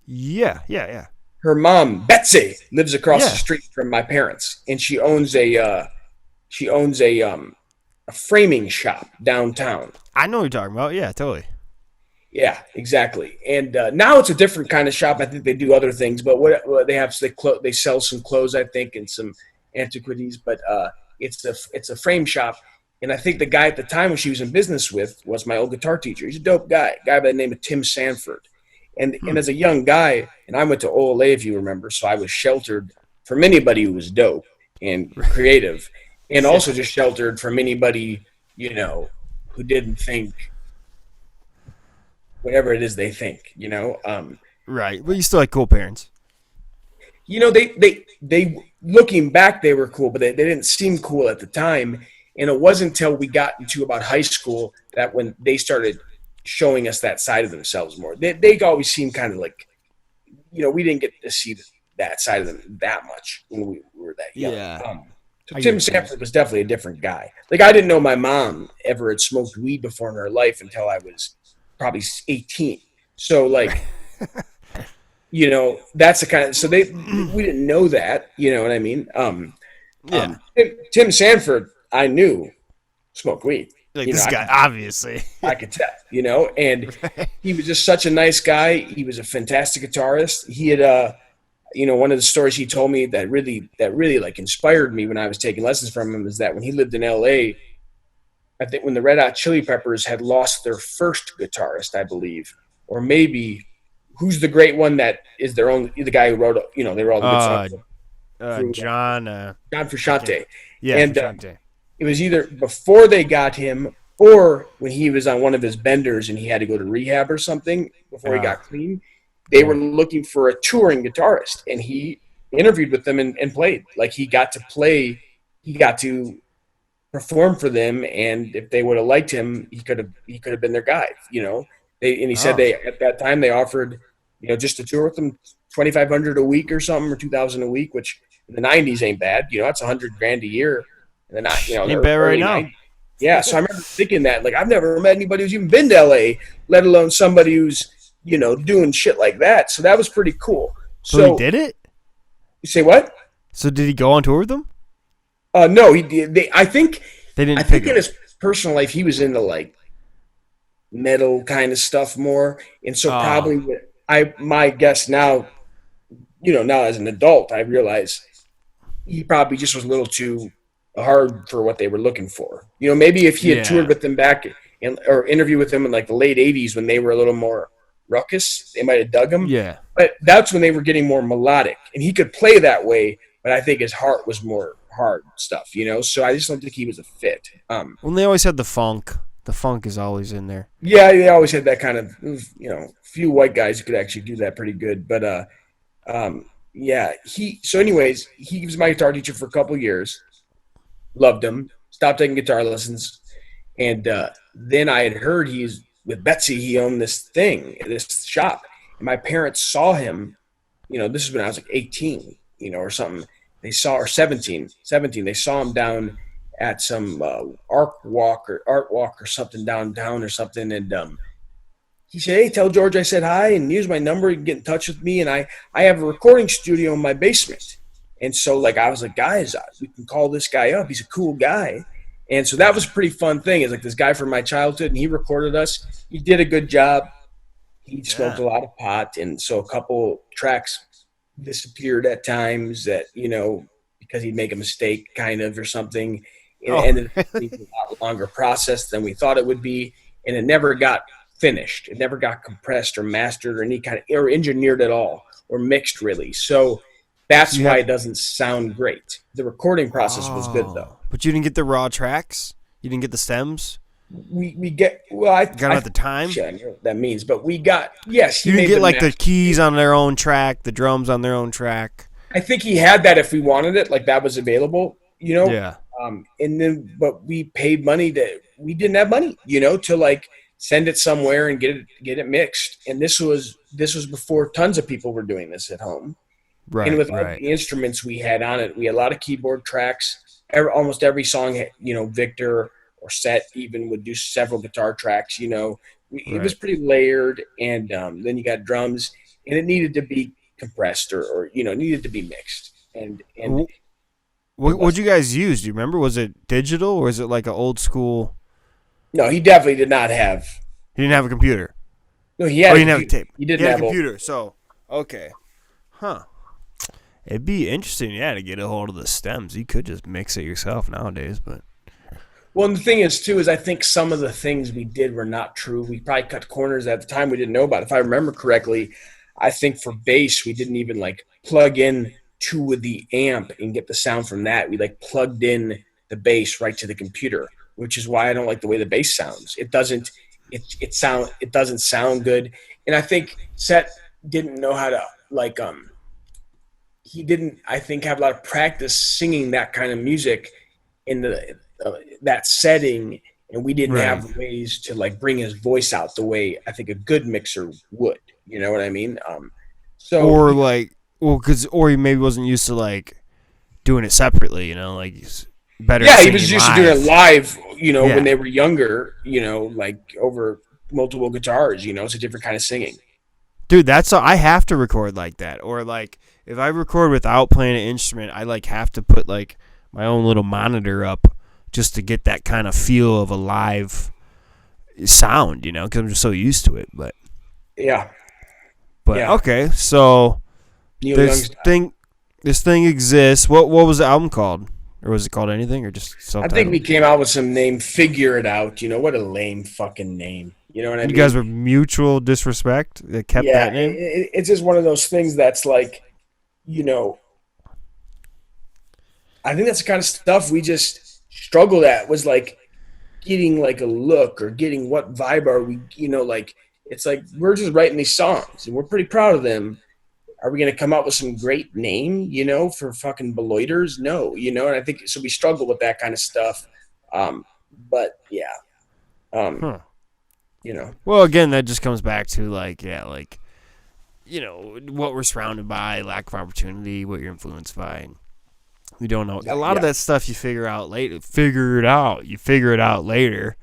Yeah, yeah, yeah, Her mom, Betsy, lives across the yeah. street from my parents, and she owns a framing shop downtown. I know what you're talking about. Yeah, totally. Yeah, exactly. And now it's a different kind of shop. I think they do other things, but what they have, they sell some clothes, I think, and some antiquities. But it's a frame shop, and I think the guy at the time when she was in business with was my old guitar teacher. He's a dope guy by the name of Tim Sanford. And Hmm. as a young guy, and I went to OLA, if you remember, so I was sheltered from anybody who was dope and creative, and also Yeah. just sheltered from anybody who didn't think whatever it is they think. Right, but you still like cool parents. They looking back, they were cool, but they didn't seem cool at the time. And it wasn't until we got into about high school that when they started showing us that side of themselves more. They always seemed kind of like, we didn't get to see that side of them that much when we were that young. Yeah. So Tim Sanford was definitely a different guy. Like, I didn't know my mom ever had smoked weed before in her life until I was probably 18. So, like, that's the kind of, so we didn't know that, you know what I mean? Yeah. Tim Sanford, I knew smoked weed. Like, this guy, obviously. I could tell, and Right. he was just such a nice guy. He was a fantastic guitarist. He had, one of the stories he told me that really like inspired me when I was taking lessons from him is that when he lived in LA, I think when the Red Hot Chili Peppers had lost their first guitarist, I believe, or maybe who's the great one that is the guy who wrote, they wrote all the good songs. John. John Frusciante. Yeah, And Frusciante. it was either before they got him or when he was on one of his benders and he had to go to rehab or something before he got clean. They were looking for a touring guitarist, and he interviewed with them and played. Like, he got to play, he got to perform for them, and if they would have liked him, he could have been their guy. He said they at that time they offered, just to tour with them, 2,500 a week or something, or 2,000 a week, which in the '90s ain't bad. That's $100,000 a year, and then Ain't bad right now. 90s. Yeah, so I remember thinking that, like, I've never met anybody who's even been to LA, let alone somebody who's doing shit like that. So that was pretty cool. So he did it? You say what? So did he go on tour with them? No, he did. I think They didn't I pick think him. in his personal life he was into like metal kind of stuff more, and so probably my guess now, now as an adult, I realize he probably just was a little too hard for what they were looking for. Maybe if he had toured with them back or interviewed with them in like the late '80s when they were a little more ruckus, they might have dug him. Yeah. But that's when they were getting more melodic, and he could play that way. But I think his heart was more hard stuff, So I just don't think he was a fit. Well, they always had the funk. The funk is always in there. Yeah, they always had that kind of, few white guys who could actually do that pretty good. But yeah, So, anyways, he was my guitar teacher for a couple years. Loved him. Stopped taking guitar lessons, and then I had heard he's with Betsy. He owned this shop, and my parents saw him. This is when I was like 18, or something. They saw, or 17. They saw him down at some art walk or something downtown or something, and he said, "Hey, tell George I said hi, and here's my number. You can get in touch with me, and I have a recording studio in my basement." And so, like, I was like, "Guys, we can call this guy up. He's a cool guy." And so that was a pretty fun thing. It's like this guy from my childhood, and he recorded us. He did a good job. He smoked a lot of pot, and so a couple tracks disappeared at times that, because he'd make a mistake kind of or something. It ended up being a lot longer process than we thought it would be, and it never got finished. It never got compressed or mastered or any kind of, or engineered at all or mixed really. So that's why it doesn't sound great. The recording process was good though. But you didn't get the raw tracks? You didn't get the stems? We get, well, I got them at the time? I know what that means, but we got, yes. You didn't get like the keys on their own track, the drums on their own track. I think he had that if we wanted it, like that was available, Yeah. And then, but we paid money we didn't have money, to like send it somewhere and get it mixed. And this was before tons of people were doing this at home. Right. And with all the instruments we had on it, we had a lot of keyboard tracks. Almost every song, Victor or Set even would do several guitar tracks. It was pretty layered, and then you got drums, and it needed to be compressed or needed to be mixed. And what'd you guys use? Do you remember? Was it digital or was it like an old school? No, he definitely did not have. He didn't have a computer. No, he had. He didn't have a tape. He didn't have have a computer. So okay, It'd be interesting, to get a hold of the stems. You could just mix it yourself nowadays, but. Well, and the thing is, too, is I think some of the things we did were not true. We probably cut corners at the time we didn't know about. If I remember correctly, I think for bass, we didn't even, like, plug in to the amp and get the sound from that. We, like, plugged in the bass right to the computer, which is why I don't like the way the bass sounds. It doesn't sound good. And I think Seth didn't know how to, like, he didn't, I think, have a lot of practice singing that kind of music in that setting, and we didn't Right. have ways to like bring his voice out the way I think a good mixer would. You know what I mean? So Or like, well, cause or he maybe wasn't used to like doing it separately. Like he's better at yeah, he singing was used to doing it live. live. When Yeah, they were younger. Like over multiple guitars. It's a different kind of singing. dude, I have to record like that. Or like if I record without playing an instrument, I like have to put like my own little monitor up just to get that kind of feel of a live sound. Because I'm just so used to it. Yeah, But yeah. okay, so Neil this Young's. thing this thing exists. What was the album called? Or was it called anything or just I think we self-titled? came out with some name. Figure it out. What a lame fucking name. You know what I You mean? guys were mutual disrespect that kept Yeah, that name? it's just one of those things that's like, you know, I think that's the kind of stuff we just struggled at was like getting like a look or getting what vibe are we, like it's like we're just writing these songs and we're pretty proud of them. Are we going to come up with some great name, for fucking beloiters? No, and I think so. We struggle with that kind of stuff. But yeah, um, Huh. you know, Well, again, that just comes back to like, yeah, like, what we're surrounded by, lack of opportunity, what you're influenced by. And we don't know. A lot of yeah, that stuff you figure out later. Figure it out. You figure it out later.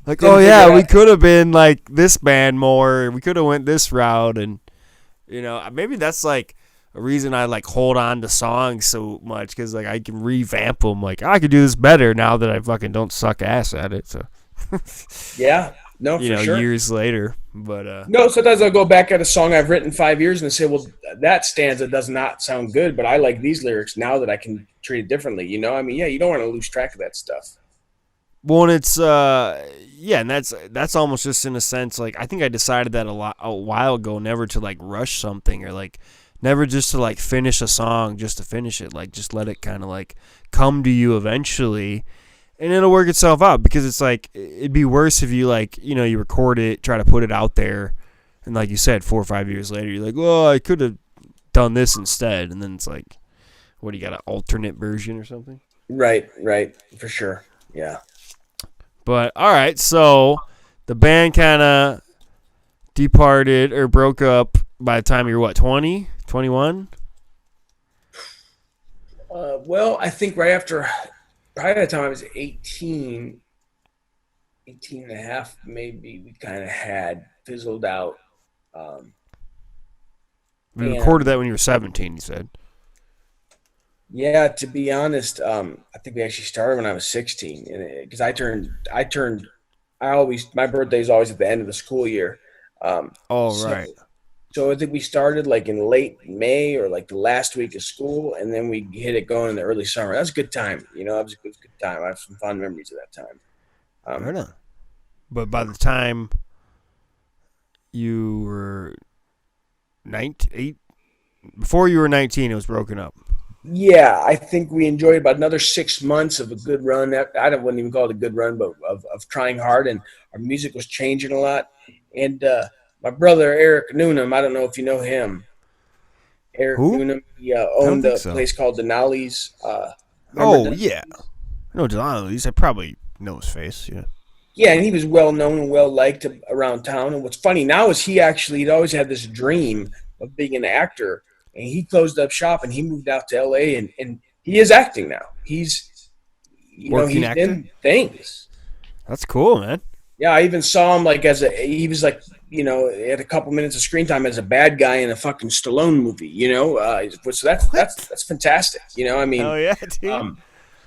Like, oh didn't figure yeah, it we out. could have been like this band more. We could have went this route, and maybe that's like a reason I like hold on to songs so much because like I can revamp them. Like I could do this better now that I fucking don't suck ass at it. So Yeah, no, for sure. years later, but No, sometimes I'll go back at a song I've written 5 years and say, well, that stanza does not sound good, but I like these lyrics now that I can treat it differently. I mean, yeah, you don't want to lose track of that stuff. well, and it's yeah, and that's almost just in a sense like I think I decided that a while ago, never to like rush something or like never just to like finish a song just to finish it, like just let it kind of like come to you eventually, and it'll work itself out because it's like it'd be worse if you like you record it, try to put it out there, and like you said, 4 or 5 years later, you're like, well, I could have done this instead, and then it's like, what do you got, an alternate version or something? Right, for sure. Yeah. But all right, so the band kind of departed or broke up by the time you're what, 20, 21? Well, I think right after, probably by the time I was 18 and a half, maybe we kind of had fizzled out. Um, We recorded and that when you were 17, you said. yeah, to be honest, I think we actually started when I was 16, because I always, my birthday is always at the end of the school year. All So, right. so I think we started like in late May or like the last week of school, and then we hit it going in the early summer. That was a good time. It was a good time. I have some fond memories of that time. Right Um, on. But by the time you were 19, before you were 19, it was broken up. yeah, I think we enjoyed about another 6 months of a good run. Wouldn't even call it a good run, but of trying hard, and our music was changing a lot. And my brother Eric Noonan, I don't know if you know him. Eric Who? Noonan, he I don't owned think a so. place called Denali's. Remember Oh, Denali's? yeah. No, Delano, at least I probably know his face, yeah. Yeah, and he was well known and well liked around town. And what's funny now is he'd always had this dream of being an actor, and he closed up shop and he moved out to L.A. and he is acting now. Working He's actor? in things. That's cool, man. Yeah, I even saw him like he was like had a couple minutes of screen time as a bad guy in a fucking Stallone movie. So What? that's fantastic. I mean, Hell yeah, dude. um,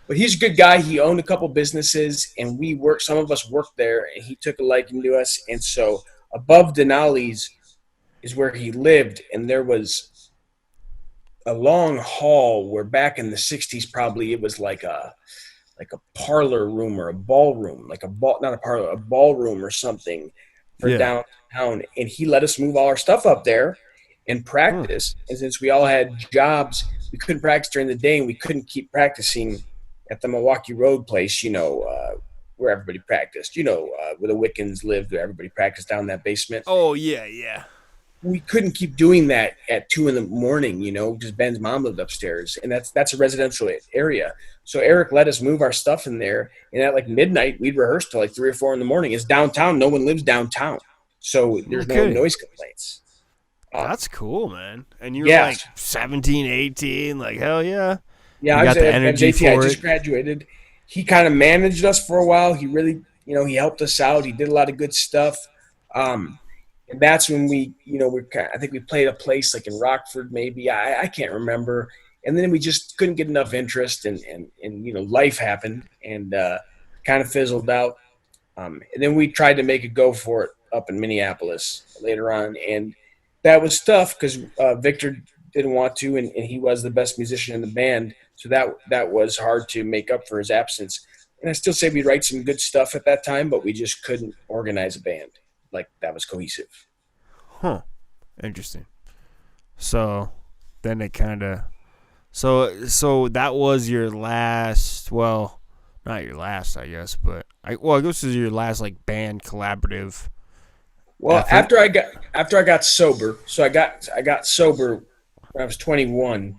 but he's a good guy. He owned a couple businesses, and we worked. Some of us worked there, and he took a liking to us. And so above Denali's is where he lived, and there was a long hall where back in the '60s, probably it was like a parlor room or a ballroom, like not a parlor, a ballroom or something for Yeah. downtown. And he let us move all our stuff up there and Huh. practice. And since we all had jobs, we couldn't practice during the day, and we couldn't keep practicing at the Milwaukee Road place, where everybody practiced, where the Wiccans lived, where everybody practiced down in that basement. Oh, yeah, yeah. we couldn't keep doing that at 2 in the morning, because Ben's mom lived upstairs, and that's a residential area. So Eric let us move our stuff in there, and at like midnight, we'd rehearse till like 3 or 4 in the morning. It's downtown. No one lives downtown, so No there's no kidding. noise complaints. That's cool, man. And you were Yeah, like 17, 18, like hell yeah. yeah. You I was got the at energy JT. I for just it. graduated. He kind of managed us for a while. He really, he helped us out. He did a lot of good stuff. Um, and that's when I think we played a place like in Rockford, maybe. I can't remember. And then we just couldn't get enough interest, and life happened, and kind of fizzled out. And then we tried to make a go for it up in Minneapolis later on, and that was tough because Victor didn't want to, and he was the best musician in the band, so that was hard to make up for his absence. And I still say we write some good stuff at that time, but we just couldn't organize a band like that was cohesive. Huh. Interesting. So then it kind of so that was your last, well, not your last, I guess, but I guess this is your last like band collaborative Well, effort. after I got sober, so I got sober when I was 21.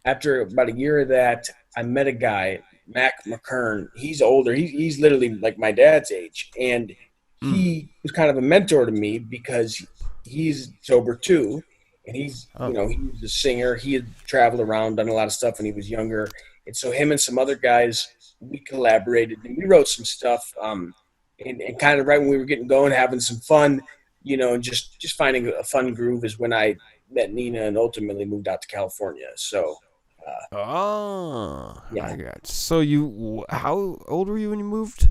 After about a year of that, I met a guy, Mac McKern. He's older. He's literally like my dad's age, and Mm. he was kind of a mentor to me because he's sober too, and he's Oh. he was a singer. He had traveled around, done a lot of stuff when he was younger, and so him and some other guys, we collaborated and we wrote some stuff. And kind of right when we were getting going, having some fun, and just finding a fun groove is when I met Nina and ultimately moved out to California. So, Oh, I yeah, got. So how old were you when you moved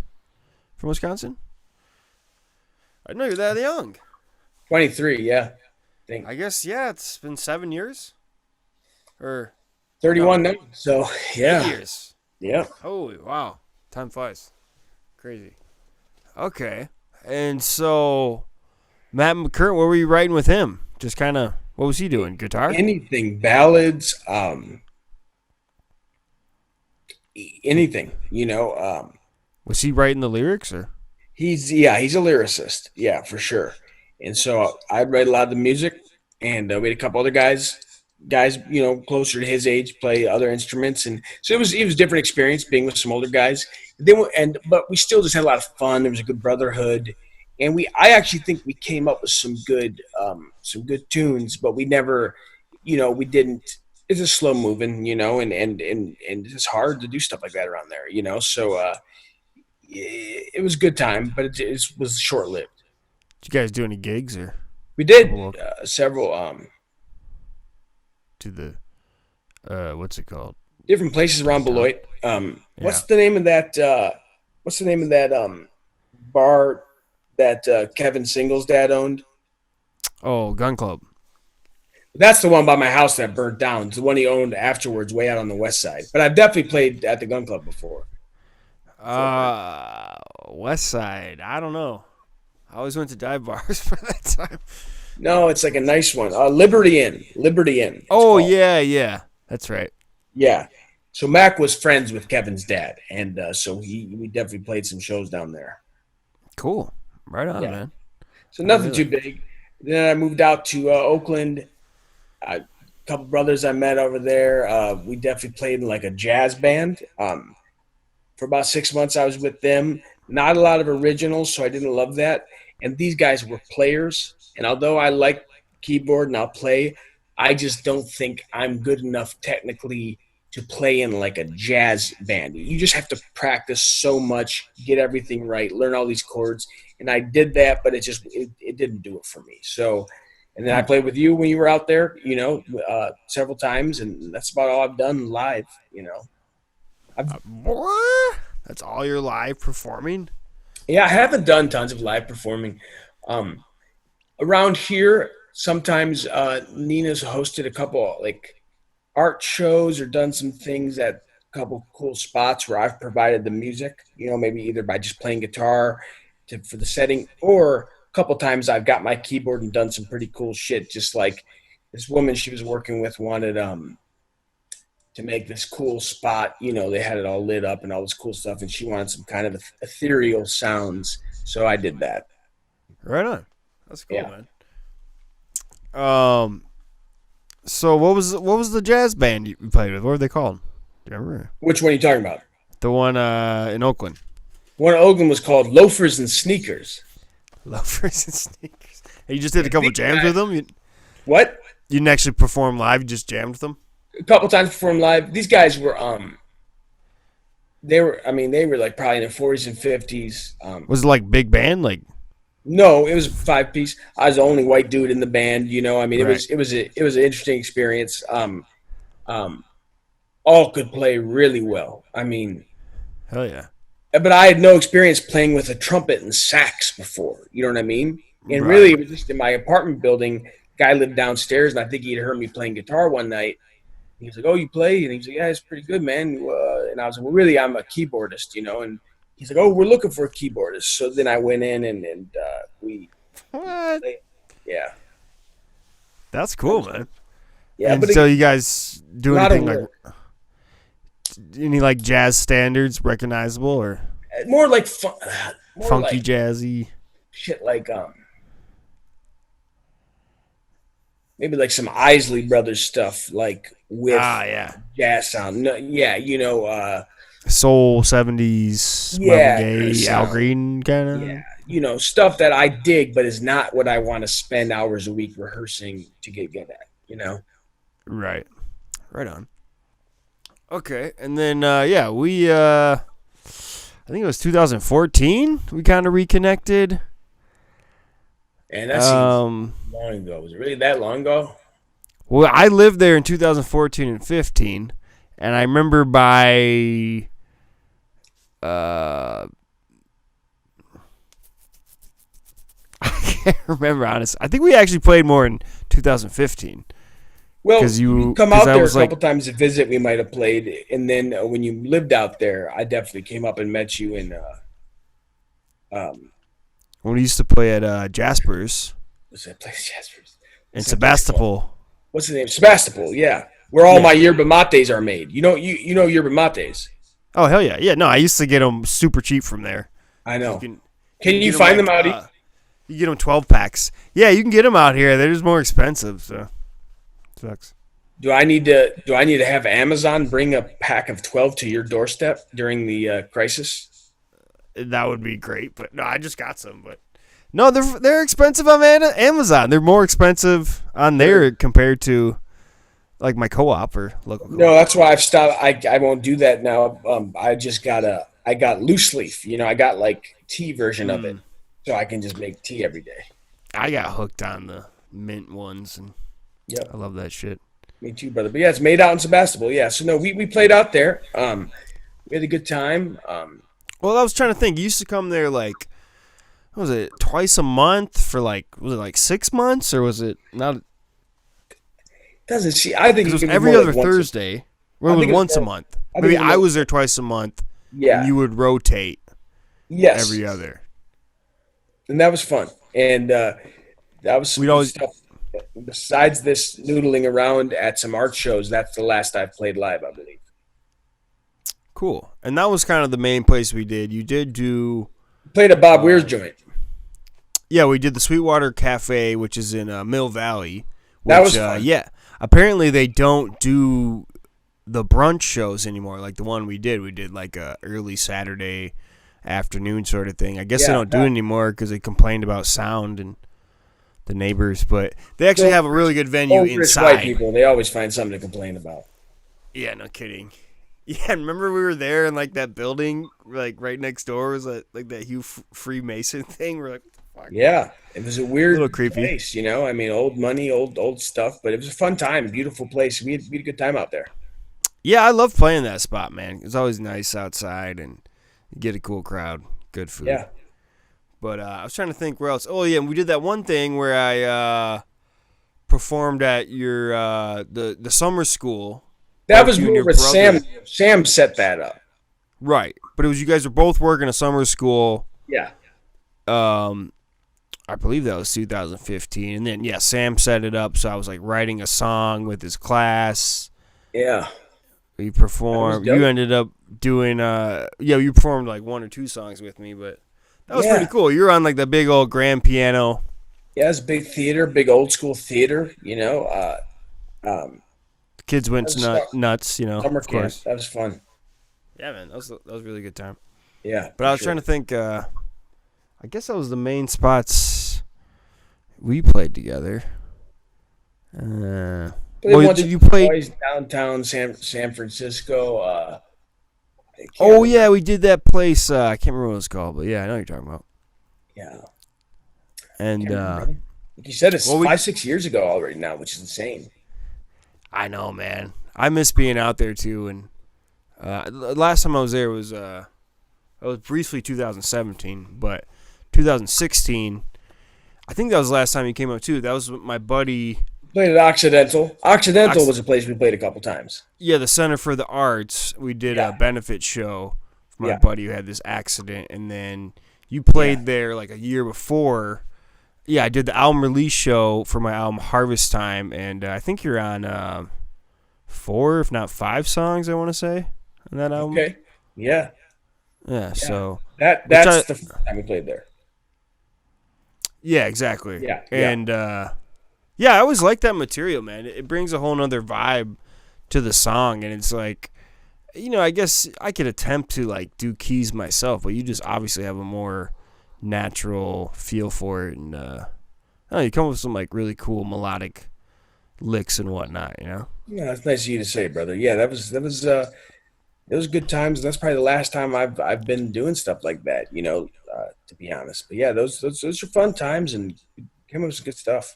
from Wisconsin? I know you're that young. 23, yeah, I think I guess yeah. It's been 7 years, or 31 no, now. So, eight yeah, years. yeah. Holy wow, time flies, crazy. Okay, and so Matt McCurtain, what were you writing with him? Just kind of, what was he doing? Guitar? Anything, ballads, anything, Was he writing the lyrics or? he's a lyricist, yeah, for sure. And so I'd write a lot of the music, and we had a couple other guys, closer to his age, play other instruments, and so it was a different experience being with some older guys. But we still just had a lot of fun. There was a good brotherhood, and I actually think we came up with some good tunes, but we never, we didn't. It's just slow moving, and it's hard to do stuff like that around there. So it was a good time, but it was short lived. Did you guys do any gigs or We did couple of several to the what's it called? different places around Down. Beloit. Yeah. What's the name of that? What's the name of that bar that Kevin Singles' dad owned? Oh, Gun Club. That's the one by my house that burnt down. It's the one he owned afterwards, way out on the west side. But I've definitely played at the Gun Club before it burned. West Side. I don't know. I always went to dive bars for that time. No, it's like a nice one. Liberty Inn. Liberty Inn. It's Oh called. yeah, yeah. That's right. Yeah. So Mac was friends with Kevin's dad, and so we definitely played some shows down there. Cool. Right on, Yeah. man. So I nothing really. too big. Then I moved out to Oakland. A couple brothers I met over there. We definitely played in like a jazz band. For about 6 months, I was with them. Not a lot of originals, so I didn't love that. And these guys were players. And although I like keyboard and I'll play, I just don't think I'm good enough technically to play in like a jazz band. You just have to practice so much, get everything right, learn all these chords. And I did that, but it didn't do it for me. So, and then I Hmm. played with you when you were out there, several times, and that's about all I've done live. I've What? That's all your live performing? Yeah, I haven't done tons of live performing. Um, Around here, sometimes Nina's hosted a couple like art shows or done some things at a couple cool spots where I've provided the music. Maybe either by just playing guitar for the setting, or a couple times I've got my keyboard and done some pretty cool shit. Just like this woman she was working with wanted to make this cool spot. They had it all lit up and all this cool stuff, and she wanted some kind of ethereal sounds. So I did that. Right on. That's cool, Yeah. man. So what was the jazz band you played with? What were they called? Do you remember? Which one are you talking about? The one in Oakland. One in Oakland was called Loafers and Sneakers. Loafers and Sneakers. And you just did a couple jams with them? What? You didn't actually perform live, you just jammed with them? A couple times performed live. These guys were they were like probably in their 40s and 50s. Was it like big band? Like No, it was a 5-piece. I was the only white dude in the band, I mean, Right. it was an interesting experience. All could play really well. I mean, hell yeah. but I had no experience playing with a trumpet and sax before. You know what I mean? And Right. really, it was just in my apartment building. Guy lived downstairs, and I think he'd heard me playing guitar one night. He was like, "Oh, you play?" And he was like, "Yeah, it's pretty good, man." And I was like, "Well, really, I'm a keyboardist, And he's like, "Oh, we're looking for a keyboardist." So then I went in and we, What? yeah, That's cool, man. yeah. And But so you guys do a lot of anything like work. any like jazz standards recognizable or More like fun, more funky like jazzy? shit, like maybe like some Isley Brothers stuff, like with Yeah. jazz sound. No, yeah, Soul 70s, Yeah, Marvin Gaye, kinda Al sound. Green kind of. Yeah, stuff that I dig, but is not what I want to spend hours a week rehearsing to get good at. Right. Right on. Okay. And then we I think it was 2014 we kind of reconnected. And that seems long ago. Was it really that long ago? Well, I lived there in 2014 and 15, and I remember by I can't remember honestly. I think we actually played more in 2015. Well, 'Cause you come out I there a was like- couple times to visit. We might have played, and then when you lived out there, I definitely came up and met you in. When we used to play at Jasper's What's that place, Jasper's? in What's that place called? Sebastopol. What's the name? Sebastopol. Yeah, where all my yerba mates are made. You know yerba mates. Oh hell yeah, yeah. No, I used to get them super cheap from there. I know. Can Can you get find 'em them out? like, you get them 12 packs. Yeah, you can get them out here. They're just more expensive, so sucks. Do I need to have Amazon bring a pack of 12 to your doorstep during the crisis? That would be great, but no, I just got some. But no, they're expensive on Amazon. They're more expensive on there compared to like my co-op or local. Co-op. No, that's why I've stopped. I won't do that now. I just I got loose leaf. I got like tea version of it, so I can just make tea every day. I got hooked on the mint ones, and Yep. I love that shit. Me too, brother. But yeah, it's made out in Sebastopol. Yeah, so no, we played out there. We had a good time. Well, I was trying to think. You used to come there like, what was it, twice a month for like, was it like 6 months or was it not? Doesn't she? I think It was can be every more other like once Thursday. Well, I it was think it was once a more- month. I think Maybe it was I more- was there twice a month. Yeah. And you would rotate Yes. every other. And that was fun. And that was We'd always- stuff. Besides this noodling around at some art shows, that's the last I've played live, I believe. Cool. And that was kind of the main place we did. You did do, Played at Bob Weir's joint. yeah, we did the Sweetwater Cafe, which is in Mill Valley. Which, That was fun. yeah. Apparently they don't do the brunch shows anymore like the one we did. We did like a early Saturday afternoon sort of thing. I guess they Yeah, don't do it anymore because they complained about sound and the neighbors. But they actually have a really good venue Old rich inside. white people, they always find something to complain about. Yeah, no kidding. Yeah, remember we were there in like that building, like right next door was like that Hugh Freemason thing. We're like, what the fuck? Yeah, it was a weird Little creepy. place, I mean, old money, old stuff, but it was a fun time, beautiful place. We had a good time out there. Yeah, I love playing that spot, man. It's always nice outside and you get a cool crowd, good food. Yeah. But I was trying to think where else. Oh yeah, and we did that one thing where I performed at your the summer school. That was you and more your with brother. Sam. Sam set that up. Right, but it was you guys were both working a summer school. Yeah. I believe that was 2015, and then Sam set it up. So I was like writing a song with his class. Yeah. We performed. That was dope. You ended up doing you performed like one or two songs with me, but that was Yeah. pretty cool. You were on like the big old grand piano. Yeah, it's big theater, big old school theater. The kids That went was fun. nuts, Summer of camp. course. That was fun. Yeah, man, that was a really good time. Yeah, But for I was trying sure. to think. I guess that was the main spots we played together. Played Well, once or you played. twice downtown San Francisco. I can't Oh remember. yeah, we did that place. I can't remember what it's called, but yeah, I know what you're talking about. Yeah, And can't remember, brother. Like you said, it's well, we. 5, 6 years ago already now, which is insane. I know, man. I miss being out there too. And the last time I was there was it was briefly 2017, but 2016. I think that was the last time you came up too. That was with my buddy. Played at Occidental. Occidental Ox- was a place we played a couple times. Yeah, the Center for the Arts. We did a Yeah, benefit show for my yeah, buddy who had this accident, and then you yeah. played there like a year before. Yeah, I did the album release show for my album Harvest Time, and I think you're on four, if not five songs. I want to say on that album. Okay. Yeah, Yeah, yeah. so That which that's I the first time we played there. yeah exactly, Yeah, yeah. and yeah, I always like that material, man. It brings a whole nother vibe to the song, and it's like I guess I could attempt to like do keys myself, but you just obviously have a more natural feel for it, and I don't know, you come up with some like really cool melodic licks and whatnot. Yeah, that's nice of you to say, brother. Yeah, those good times. And that's probably the last time I've been doing stuff like that. To be honest. But yeah, those are fun times and came up with some good stuff.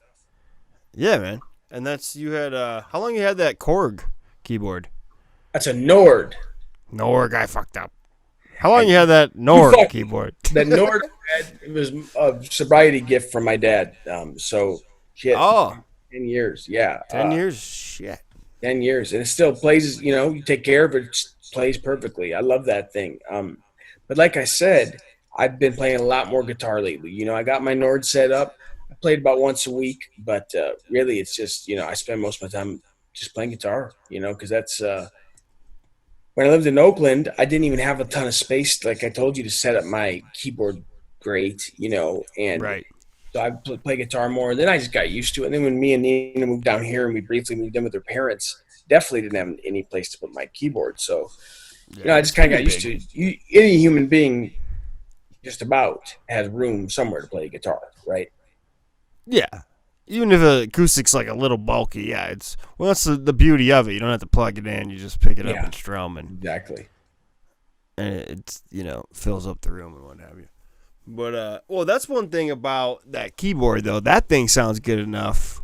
Yeah, man. And that's you had how long you had that Korg keyboard? That's a Nord. Norg, I fucked up. How long I you had that you Norg fuck keyboard? that Nord had, it was a sobriety gift from my dad. So shit, Oh, 10 years. Yeah, 10 years? Shit. 10 years, and it still plays. You take care of it, it plays perfectly. I love that thing. But like I said, I've been playing a lot more guitar lately. I got my Nord set up. I played about once a week, but really, it's just I spend most of my time just playing guitar. Because that's when I lived in Oakland, I didn't even have a ton of space, like I told you, to set up my keyboard great. And Right. so I play guitar more. And then I just got used to it. And then when me and Nina moved down here and we briefly moved in with their parents, definitely didn't have any place to put my keyboard. So, Yeah, I it's just kind of pretty got used big. to it. Any human being just about has room somewhere to play guitar, right? Yeah. Even if the acoustic's like a little bulky, yeah, that's the beauty of it. You don't have to plug it in. You just pick it up Yeah, and strum, exactly. and it's fills up the room and what have you. But well, that's one thing about that keyboard though. That thing sounds good enough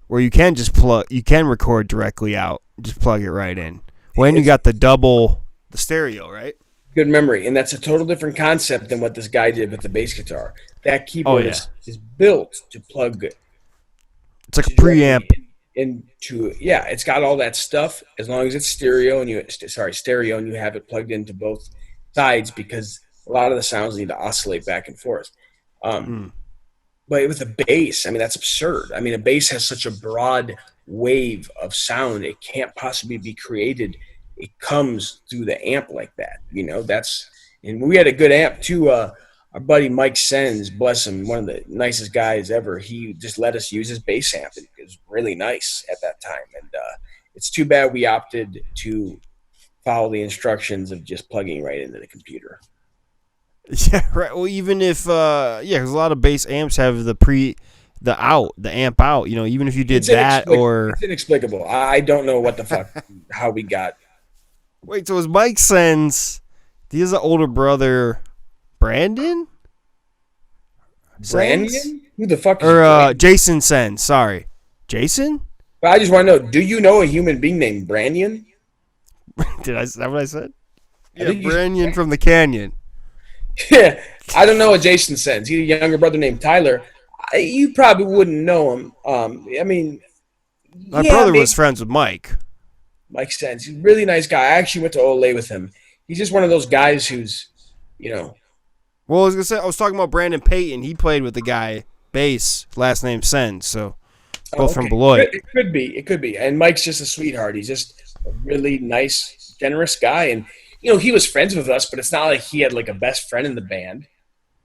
where you can just you can record directly out, just plug it right in. When you It's got the stereo, right? good memory. And that's a total different concept than what this guy did with the bass guitar. That Oh keyboard yeah, is built to plug it's like a preamp. directly into, yeah, it's got all that stuff as long as it's stereo and you have it plugged into both sides, because a lot of the sounds need to oscillate back and forth. um Mm. but with a bass, I mean, that's absurd. I mean, a bass has such a broad wave of sound, it can't possibly be created. It comes through the amp like that. And we had a good amp too. Our buddy Mike Sens, bless him, one of the nicest guys ever. He just let us use his bass amp. It was really nice at that time. And it's too bad we opted to follow the instructions of just plugging right into the computer. Yeah, right. Well, even if yeah, because a lot of bass amps have the amp out. Even if you did It's that inexplicable. or It's inexplicable. I don't know what the fuck, how we got wait, so is Mike Sens? He has an older brother, Brandon Sens Brandon. Who the fuck is or Brandon? Jason Sens? Sorry, Jason. I just want to know, do you know a human being named Brandon? Is that what I said? I Yeah, think you Brandon from the Canyon. Yeah, I don't know what Jason Sens. He's a younger brother named Tyler. You probably wouldn't know him. I mean, My yeah, brother maybe was friends with Mike. Mike Sens. He's a really nice guy. I actually went to Olay with him. He's just one of those guys who's, you know, Well, I was talking about Brandon Payton. He played with the guy bass, last name Sens, so both from okay. Beloit. It could be. It could be. And Mike's just a sweetheart. He's just a really nice, generous guy. And, he was friends with us, but it's not like he had like a best friend in the band.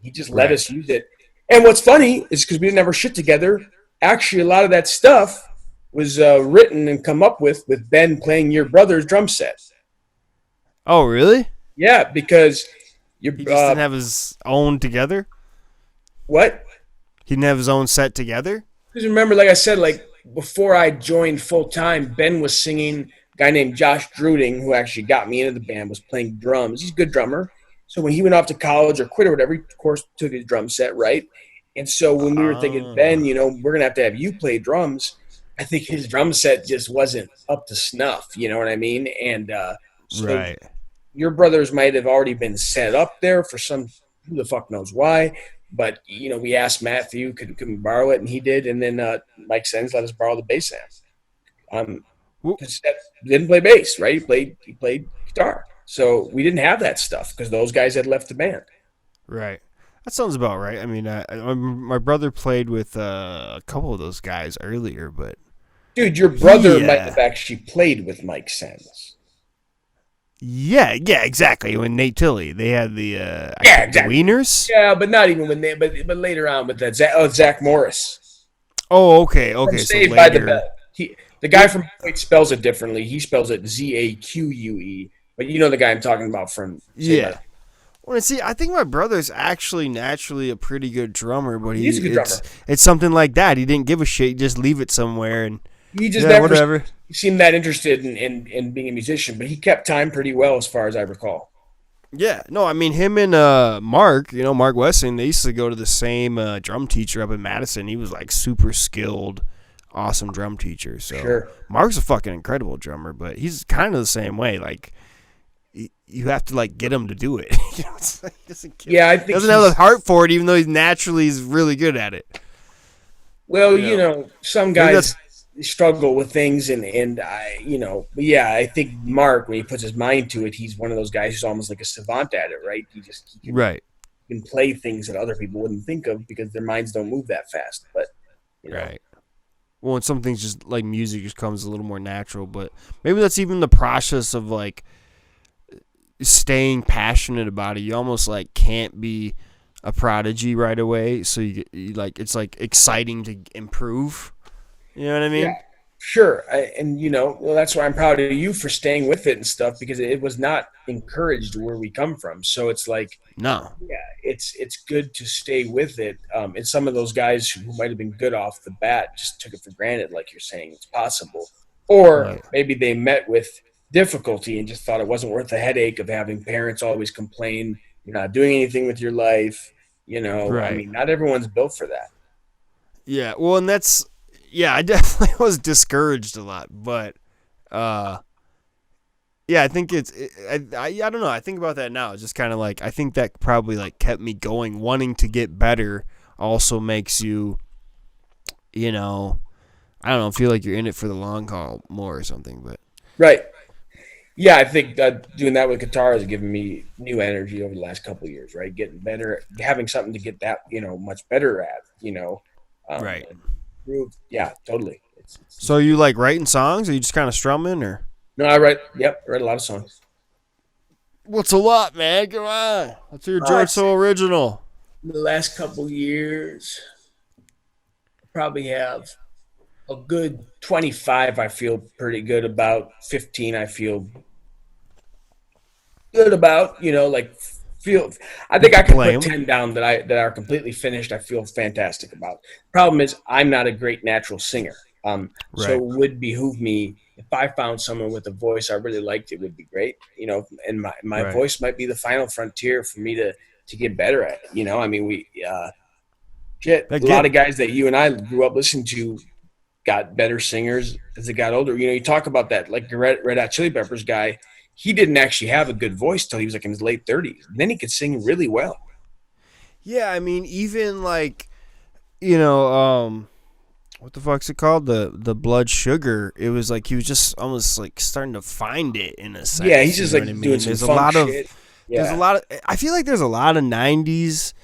He just let Right. us use it. And what's funny is because we didn't ever shit together. Actually, a lot of that stuff was written and come up with Ben playing your brother's drum set. Oh, really? Yeah, because your He just didn't have his own together? what? He didn't have his own set together? Because remember, like I said, like before I joined full time, Ben was singing. A guy named Josh Druding, who actually got me into the band, was playing drums. He's a good drummer. So when he went off to college or quit or whatever, he of course took his drum set, right? And so when we were thinking, Ben, we're gonna have you play drums. I think his drum set just wasn't up to snuff. You know what I mean? And so Right. your brothers might have already been set up there for some who the fuck knows why. But we asked Matthew, could we borrow it, and he did. And then Mike Sens let us borrow the bass amp. Because didn't play bass, right? He played guitar. So we didn't have that stuff because those guys had left the band. Right. That sounds about right. I mean, my brother played with a couple of those guys earlier, but dude, your brother might have actually played with Mike Sens. Yeah, exactly. When Nate Tilley, they had the exactly. Wieners. Yeah, but not even when they, but later on with that Zach Morris. Oh, okay. Saved so by the Bell. The guy from Detroit spells it differently. He spells it Zaque, but you know the guy I'm talking about from. Yeah. Well, see, I think my brother's actually naturally a pretty good drummer, but he's a good drummer. It's something like that. He didn't give a shit. He just leave it somewhere and. He just never seemed that interested in being a musician, but he kept time pretty well as far as I recall. Yeah, no, I mean him and Mark, Mark Wessing, they used to go to the same drum teacher up in Madison. He was like super skilled, awesome drum teacher. So sure. Mark's a fucking incredible drummer, but he's kind of the same way. Like you have to like get him to do it. It's like, I think he doesn't have the heart for it, even though he's really good at it. Well, some guys struggle with things and I think Mark, when he puts his mind to it, he's one of those guys who's almost like a savant at it, right? He can play things that other people wouldn't think of because their minds don't move that fast. But right. Well, and some things just like music just comes a little more natural, but maybe that's even the process of like staying passionate about it. You almost like can't be a prodigy right away, so you like it's like exciting to improve. You know what I mean? Yeah, sure. That's why I'm proud of you for staying with it and stuff, because it was not encouraged where we come from. So it's like, no. Yeah, it's good to stay with it. And some of those guys who might have been good off the bat just took it for granted, like you're saying, it's possible. Or maybe they met with difficulty and just thought it wasn't worth the headache of having parents always complain, you're not doing anything with your life. Right. I mean, not everyone's built for that. Yeah, well, and that's... Yeah, I definitely was discouraged a lot, but I think I don't know. I think about that now. It's just kind of like I think that probably like kept me going. Wanting to get better also makes you, I don't know, feel like you're in it for the long haul more or something. But right, yeah, I think doing that with guitar has given me new energy over the last couple of years. Right, getting better, having something to get that much better at. Right. Yeah, totally. So you like writing songs, or you just kind of strumming, or? No, I write a lot of songs. What's a lot, man? Come on. Let's hear George Sowl original. The last couple years, I probably have a good 25 I feel pretty good about. 15 I feel good about, I think I can put 10 down that are completely finished. I feel fantastic about. Problem is, I'm not a great natural singer. So it would behoove me if I found someone with a voice I really liked. It would be great, and my voice might be the final frontier for me to get better at it. I mean, a lot of guys that you and I grew up listening to got better singers as they got older. You talk about that, like the Red Hot Chili Peppers guy. He didn't actually have a good voice till he was like in his late 30s. Then he could sing really well. Yeah, I mean, even like, what the fuck's it called? The Blood Sugar. It was like he was just almost like starting to find it in a sense. Yeah, he's just like doing some funk shit. There's a lot of. I feel like there's a lot of '90s.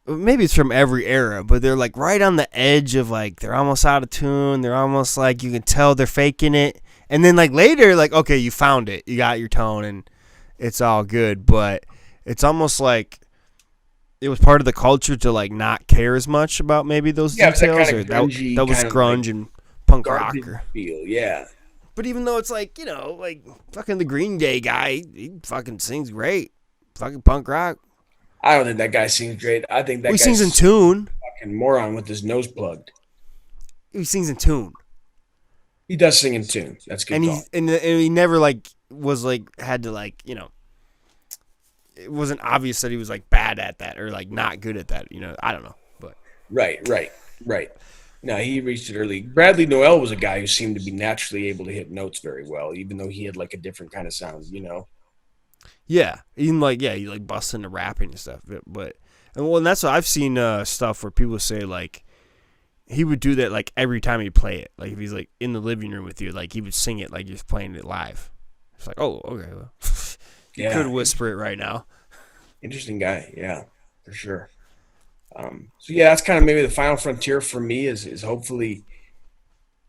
Maybe it's from every era, but they're like right on the edge of like they're almost out of tune. They're almost like you can tell they're faking it. And then like later, like, okay, you found it. You got your tone and it's all good. But it's almost like it was part of the culture to like not care as much about maybe those Yeah, it's that details, kind or of grungy, that was kind of like grunge and punk rock. garbage feel. Yeah. But even though it's like, like fucking the Green Day guy, he fucking sings great, fucking punk rock. I don't think that guy sings great. I think Well, he that sings in guy's tune. a fucking moron with his nose plugged. He sings in tune, He does sing in tune. That's a good and call. he never like was like had to like it wasn't obvious that he was like bad at that or like not good at that. I don't know, but Right. No, he reached it early. Bradley Noel was a guy who seemed to be naturally able to hit notes very well, even though he had like a different kind of sound. yeah, even like he like busts into rapping and stuff. And that's what I've seen stuff where people say like he would do that like every time he play it. Like if he's like in the living room with you, like he would sing it like he's playing it live. It's like, oh, okay, well, you Yeah. could whisper it right now. Interesting guy. Yeah, for sure. So yeah, that's kind of maybe the final frontier for me is hopefully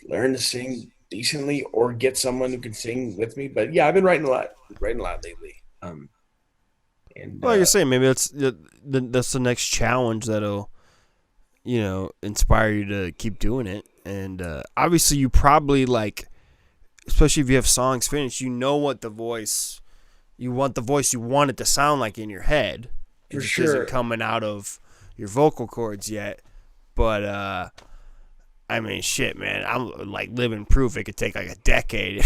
learn to sing decently or get someone who can sing with me. But yeah, I've been writing a lot lately. And Well, you're saying maybe that's the next challenge that'll inspire you to keep doing it. And obviously, you probably like, especially if you have songs finished, what the voice you want it to sound like in your head. It for just sure. isn't coming out of your vocal cords yet. But I mean, shit, man, I'm like living proof it could take like a decade.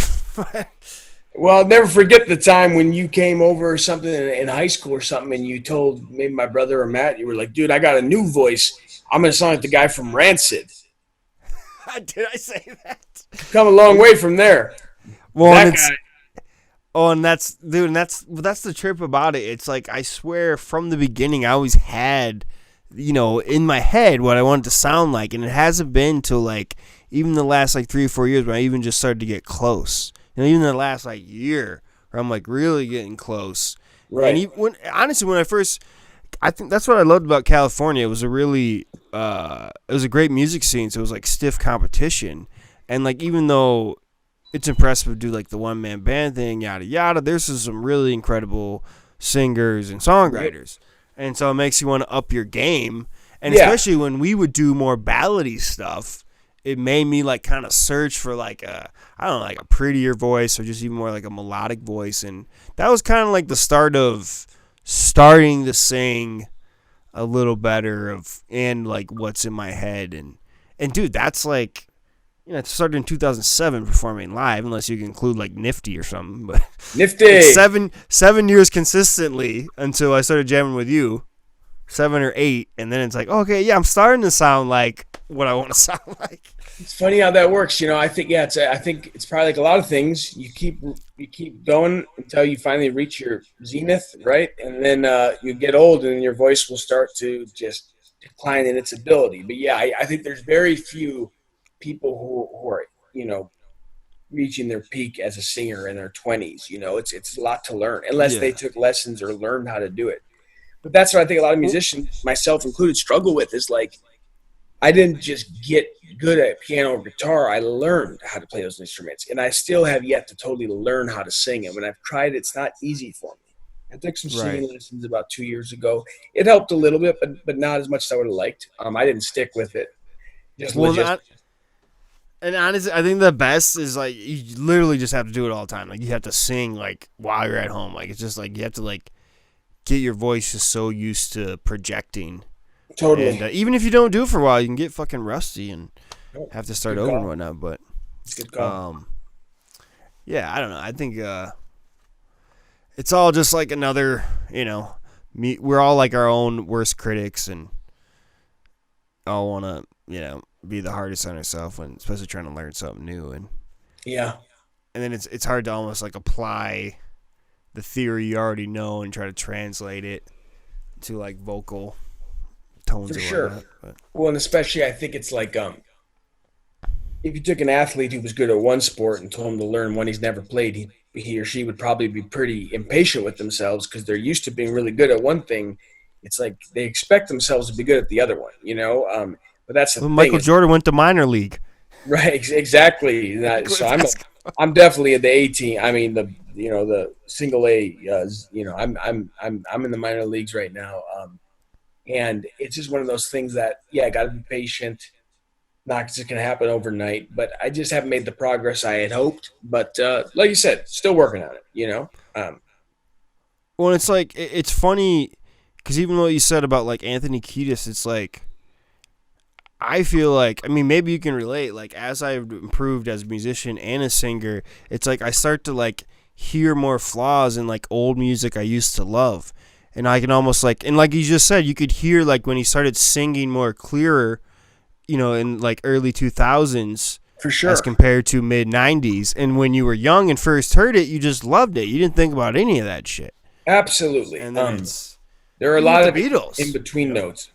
Well, I'll never forget the time when you came over or something in high school or something, and you told maybe my brother or Matt, you were like, "Dude, I got a new voice. I'm gonna sound like the guy from Rancid." Did I say that? Come a long way from there. Well, That and it's guy. Oh, and that's the trip about it. It's like I swear from the beginning I always had, in my head what I wanted to sound like, and it hasn't been till like even the last like 3 or 4 years when I even just started to get close. Even the last like year where I'm like really getting close. Right. And honestly, when I think that's what I loved about California. It was a really it was a great music scene. So it was like stiff competition, and like even though it's impressive to do like the one man band thing, yada yada. There's some really incredible singers and songwriters, and so it makes you want to up your game. And especially when we would do more ballady stuff, it made me like kind of search for like like a prettier voice or just even more like a melodic voice, and that was kind of like the start of starting to sing a little better and like what's in my head and dude, that's like. It started in 2007 performing live, unless you can include like Nifty or something. But Nifty. It's 7 years consistently until I started jamming with you, 7 or 8, and then it's like, okay, yeah, I'm starting to sound like what I want to sound like. It's funny how that works. I think I think it's probably like a lot of things. You keep going until you finally reach your zenith, right? And then you get old, and your voice will start to just decline in its ability. But yeah, I think there's very few people who are reaching their peak as a singer in their 20s. It's a lot to learn unless they took lessons or learned how to do it. But that's what I think a lot of musicians, myself included, struggle with, is like, I didn't just get good at piano or guitar. I learned how to play those instruments, and I still have yet to totally learn how to sing them. And I've tried. It's not easy for me. I took some singing lessons about 2 years ago. It helped a little bit, but not as much as I would have liked. I didn't stick with it. And honestly, I think the best is like you literally just have to do it all the time. Like you have to sing like while you're at home. Like it's just like you have to like get your voice just so used to projecting. Totally. And even if you don't do it for a while, you can get fucking rusty and have to start over and whatnot. But good call. Yeah, I don't know. I think it's all just like another. We're all like our own worst critics and all want to be the hardest on ourselves, and especially trying to learn something new. And then it's hard to almost like apply the theory you already know and try to translate it to like vocal tones. For or sure. But. Well, and especially I think it's like if you took an athlete who was good at one sport and told him to learn one he's never played, he or she would probably be pretty impatient with themselves because they're used to being really good at one thing. It's like they expect themselves to be good at the other one, But that's the thing. Michael Jordan went to minor league. Right, exactly. So I'm definitely at the A team. I mean the single A. I'm in the minor leagues right now. And it's just one of those things that, yeah, I got to be patient. Not just going to happen overnight, but I just haven't made the progress I had hoped. But like you said, still working on it. Well, it's like it's funny because even what you said about like Anthony Kiedis, it's like I feel like, I mean, maybe you can relate. Like, as I've improved as a musician and a singer, it's like I start to like hear more flaws in like old music I used to love, and I can almost like, and like you just said, you could hear like when he started singing more clearer, in like early 2000s For as sure. compared to mid 90s, and when you were young and first heard it, you just loved it. You didn't think about any of that shit, Absolutely. and then it's There are a even with lot the of in Beatles, between notes.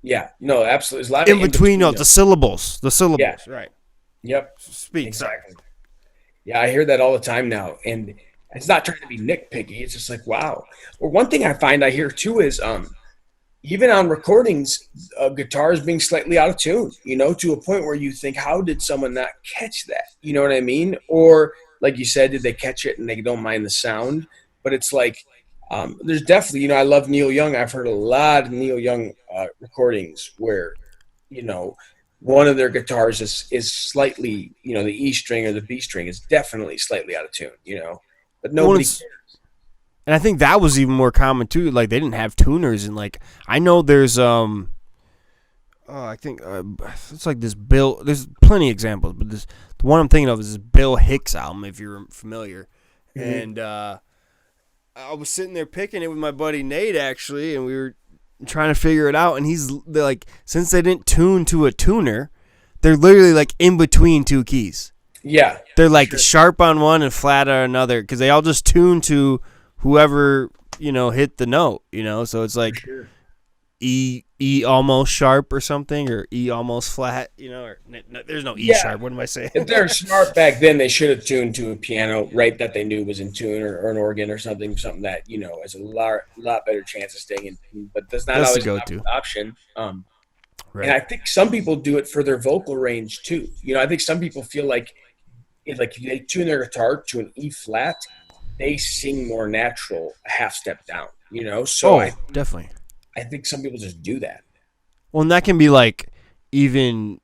Yeah, no, absolutely. There's a lot of in in between between notes, the notes. syllables, Yeah. right? Yep. Speak, sorry. Exactly. Yeah, I hear that all the time now, and it's not trying to be nitpicky. It's just like, wow. Or one thing I find I hear too is even on recordings, guitars being slightly out of tune. To a point where you think, how did someone not catch that? You know what I mean? Or like you said, did they catch it and they don't mind the sound? But it's like there's definitely, I love Neil Young. I've heard a lot of Neil Young recordings where you know, one of their guitars is slightly, the E string or the B string is definitely slightly out of tune. But Well, nobody. and I think that was even more common too. Like they didn't have tuners, and like I know there's I think it's like this Bill. There's plenty of examples, but the one I'm thinking of is this Bill Hicks album, if you're familiar. Mhm. And I was sitting there picking it with my buddy Nate actually, and we were trying to figure it out. And they're like, since they didn't tune to a tuner, they're literally like in between two keys. Yeah, They're for like sure. sharp on one and flat on another because they all just tune to whoever hit the note. So it's For like sure. E almost sharp or something, or E almost flat. Or there's no E Yeah, sharp. What am I saying? if they're smart back then, they should have tuned to a piano, right? That they knew was in tune, or an organ or something that has a lot better chance of staying in tune. But that's not That's the always an go-to, option. And right? I think some people do it for their vocal range too. I think some people feel like if they tune their guitar to an E flat, they sing more natural a half step down. So I Oh, definitely. I think some people just do that. Well, and that can be like even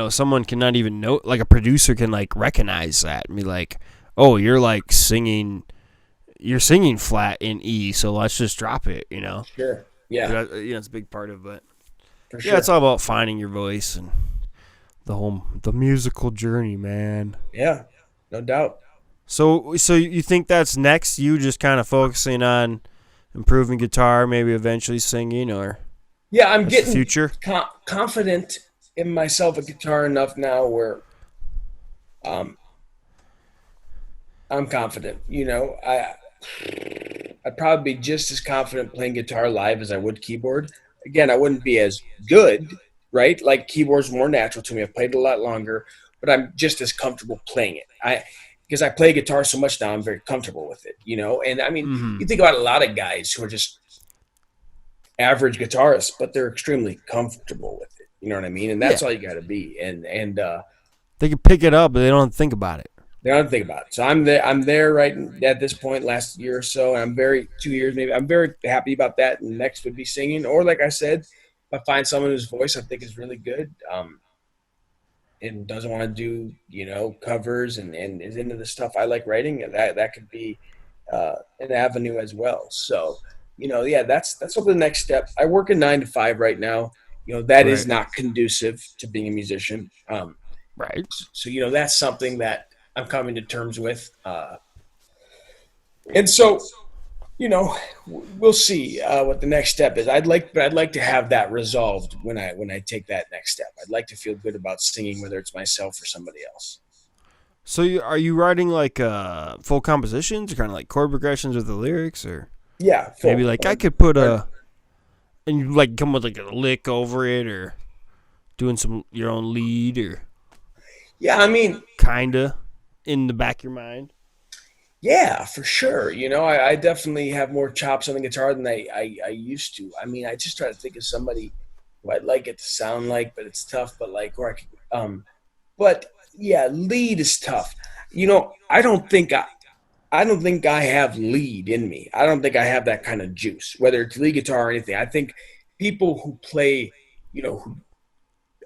someone cannot even know, like a producer can like recognize that and be like, oh, you're singing flat in E, so let's just drop it. Sure. Yeah, It's a big part of it. for Yeah, it's sure. all about finding your voice and the musical journey, man. Yeah, no doubt. So you think that's next? You just kind of focusing on improving guitar, maybe eventually singing, or Yeah, I'm that's the getting future? confident in myself at guitar enough now where um, I'm confident. I'd probably be just as confident playing guitar live as I would keyboard. Again, I wouldn't be as good, right? Like keyboard's more natural to me. I've played it a lot longer, but I'm just as comfortable playing it. Because I play guitar so much now, I'm very comfortable with it. And I mean, Mm-hmm. you think about a lot of guys who are just average guitarists, but they're extremely comfortable with it. You know what I mean? And that's Yeah, all you got to be. And they can pick it up, but they don't think about it. the other thing about it. So I'm there. I'm there right at this point. Last year or so, and I'm very 2 years maybe. I'm very happy about that. And next would be singing, or like I said, if I find someone whose voice I think is really good, and doesn't want to do covers and is into the stuff I like writing, that could be an avenue as well. So yeah, that's what the next step. I work a 9 to 5 right now. That is Right. not conducive to being a musician. Right. So that's something that I'm coming to terms with. And so we'll see what the next step is. I'd like to have that resolved when I take that next step. I'd like to feel good about singing, whether it's myself or somebody else. So are you writing like full compositions, or kind of like chord progressions with the lyrics, or Yeah, maybe full. like I could put and you like come with like a lick over it, or doing some your own lead, or Yeah, I mean, kinda in the back of your mind. yeah, for sure. I definitely have more chops on the guitar than I used to. I mean, I just try to think of somebody who I'd like it to sound like, but it's tough. But like, or I could, but yeah, lead is tough. I don't think I have lead in me. I don't think I have that kind of juice, whether it's lead guitar or anything. I think people who play, who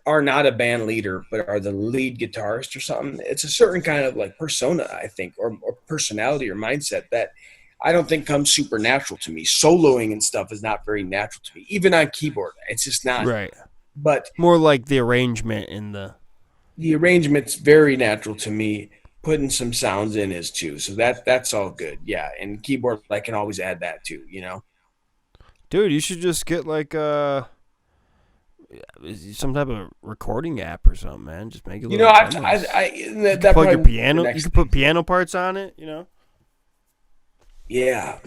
are not a band leader but are the lead guitarist or something. It's a certain kind of like persona, I think, or personality or mindset that I don't think comes super natural to me. Soloing and stuff is not very natural to me, even on keyboard. It's just not. Right. But More like the arrangement in the arrangement's very natural to me. Putting some sounds in is too, so that's all good. Yeah, and keyboard I can always add that too. Dude, you should just get like some type of recording app or something, man. Just make it little demos. That Plug your probably piano. You can put piano parts on it. yeah.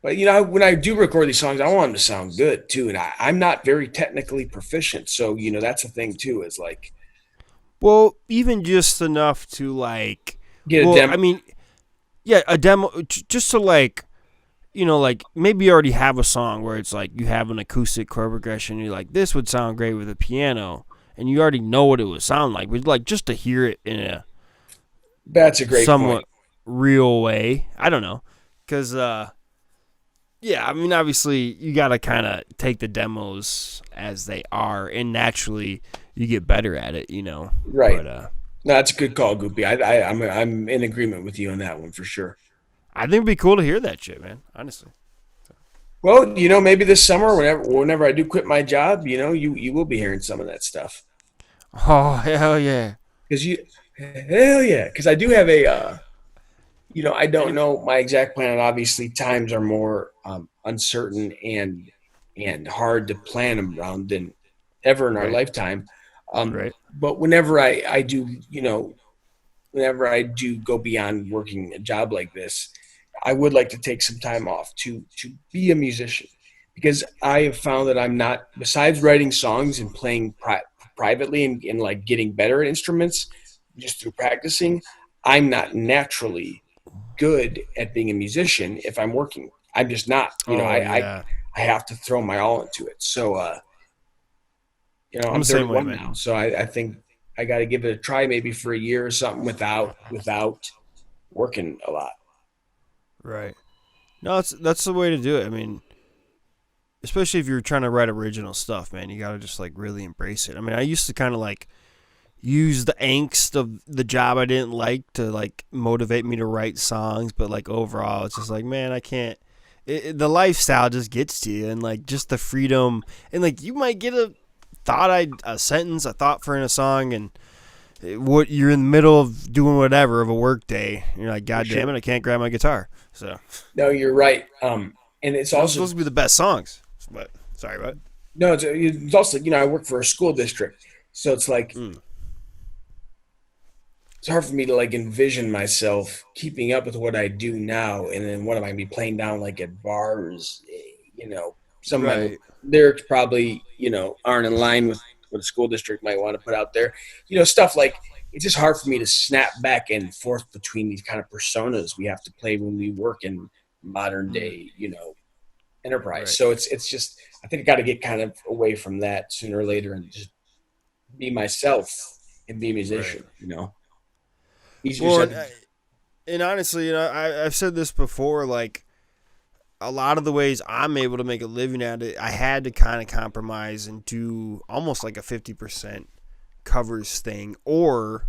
But when I do record these songs, I want them to sound good too, and I'm not very technically proficient, so that's the thing too. Is like Well, even just enough to like. get a Well, demo. I mean, yeah, a demo just to like. Like maybe you already have a song where it's like you have an acoustic chord progression. And you're like, this would sound great with a piano, and you already know what it would sound like. But like just to hear it in a That's a great somewhat point. real way. I don't know, because yeah, I mean obviously you gotta kind of take the demos as they are, and naturally you get better at it. Right. But No, that's a good call, Goopy. I'm in agreement with you on that one for sure. I think it'd be cool to hear that shit, man. Honestly. Well, maybe this summer, whenever I do quit my job, you will be hearing some of that stuff. Oh hell yeah! Because hell yeah, because I do have I don't know my exact plan. Obviously, times are more uncertain and hard to plan around than ever in our Right, lifetime. right. But whenever I do go beyond working a job like this, I would like to take some time off to be a musician because I have found that I'm not, besides writing songs and playing privately and like getting better at instruments just through practicing, I'm not naturally good at being a musician if I'm working. I'm just not. Oh I yeah, have to throw my all into it. So I'm I'm the same way, 31 man. now, so I think I got to give it a try, maybe for a year or something without working a lot. Right. No, that's the way to do it. I mean, especially if you're trying to write original stuff, man, you gotta just like really embrace it. I mean, I used to kind of like use the angst of the job I didn't like to like motivate me to write songs, but like overall, it's just like, man, I can't. The lifestyle just gets to you, and like just the freedom, and like you might get a sentence, a thought for in a song, and what you're in the middle of doing whatever of a work day, and you're like, For God damn sure. it, I can't grab my guitar. So No, you're right. And it's those are also supposed to be the best songs. But sorry, what? no, it's also I work for a school district, so it's like Mm, it's hard for me to like envision myself keeping up with what I do now, and then what am I gonna be playing down like at bars? Some of my right. lyrics probably aren't in line with what a school district might want to put out there. Stuff like it's just hard for me to snap back and forth between these kind of personas we have to play when we work in modern Mm, day, enterprise. right. So it's just I think I got to get kind of away from that sooner or later and just be myself and be a Right. musician. Easier Well, said than and honestly, I've said this before. Like a lot of the ways I'm able to make a living at it, I had to kind of compromise and do almost like a 50% covers thing, or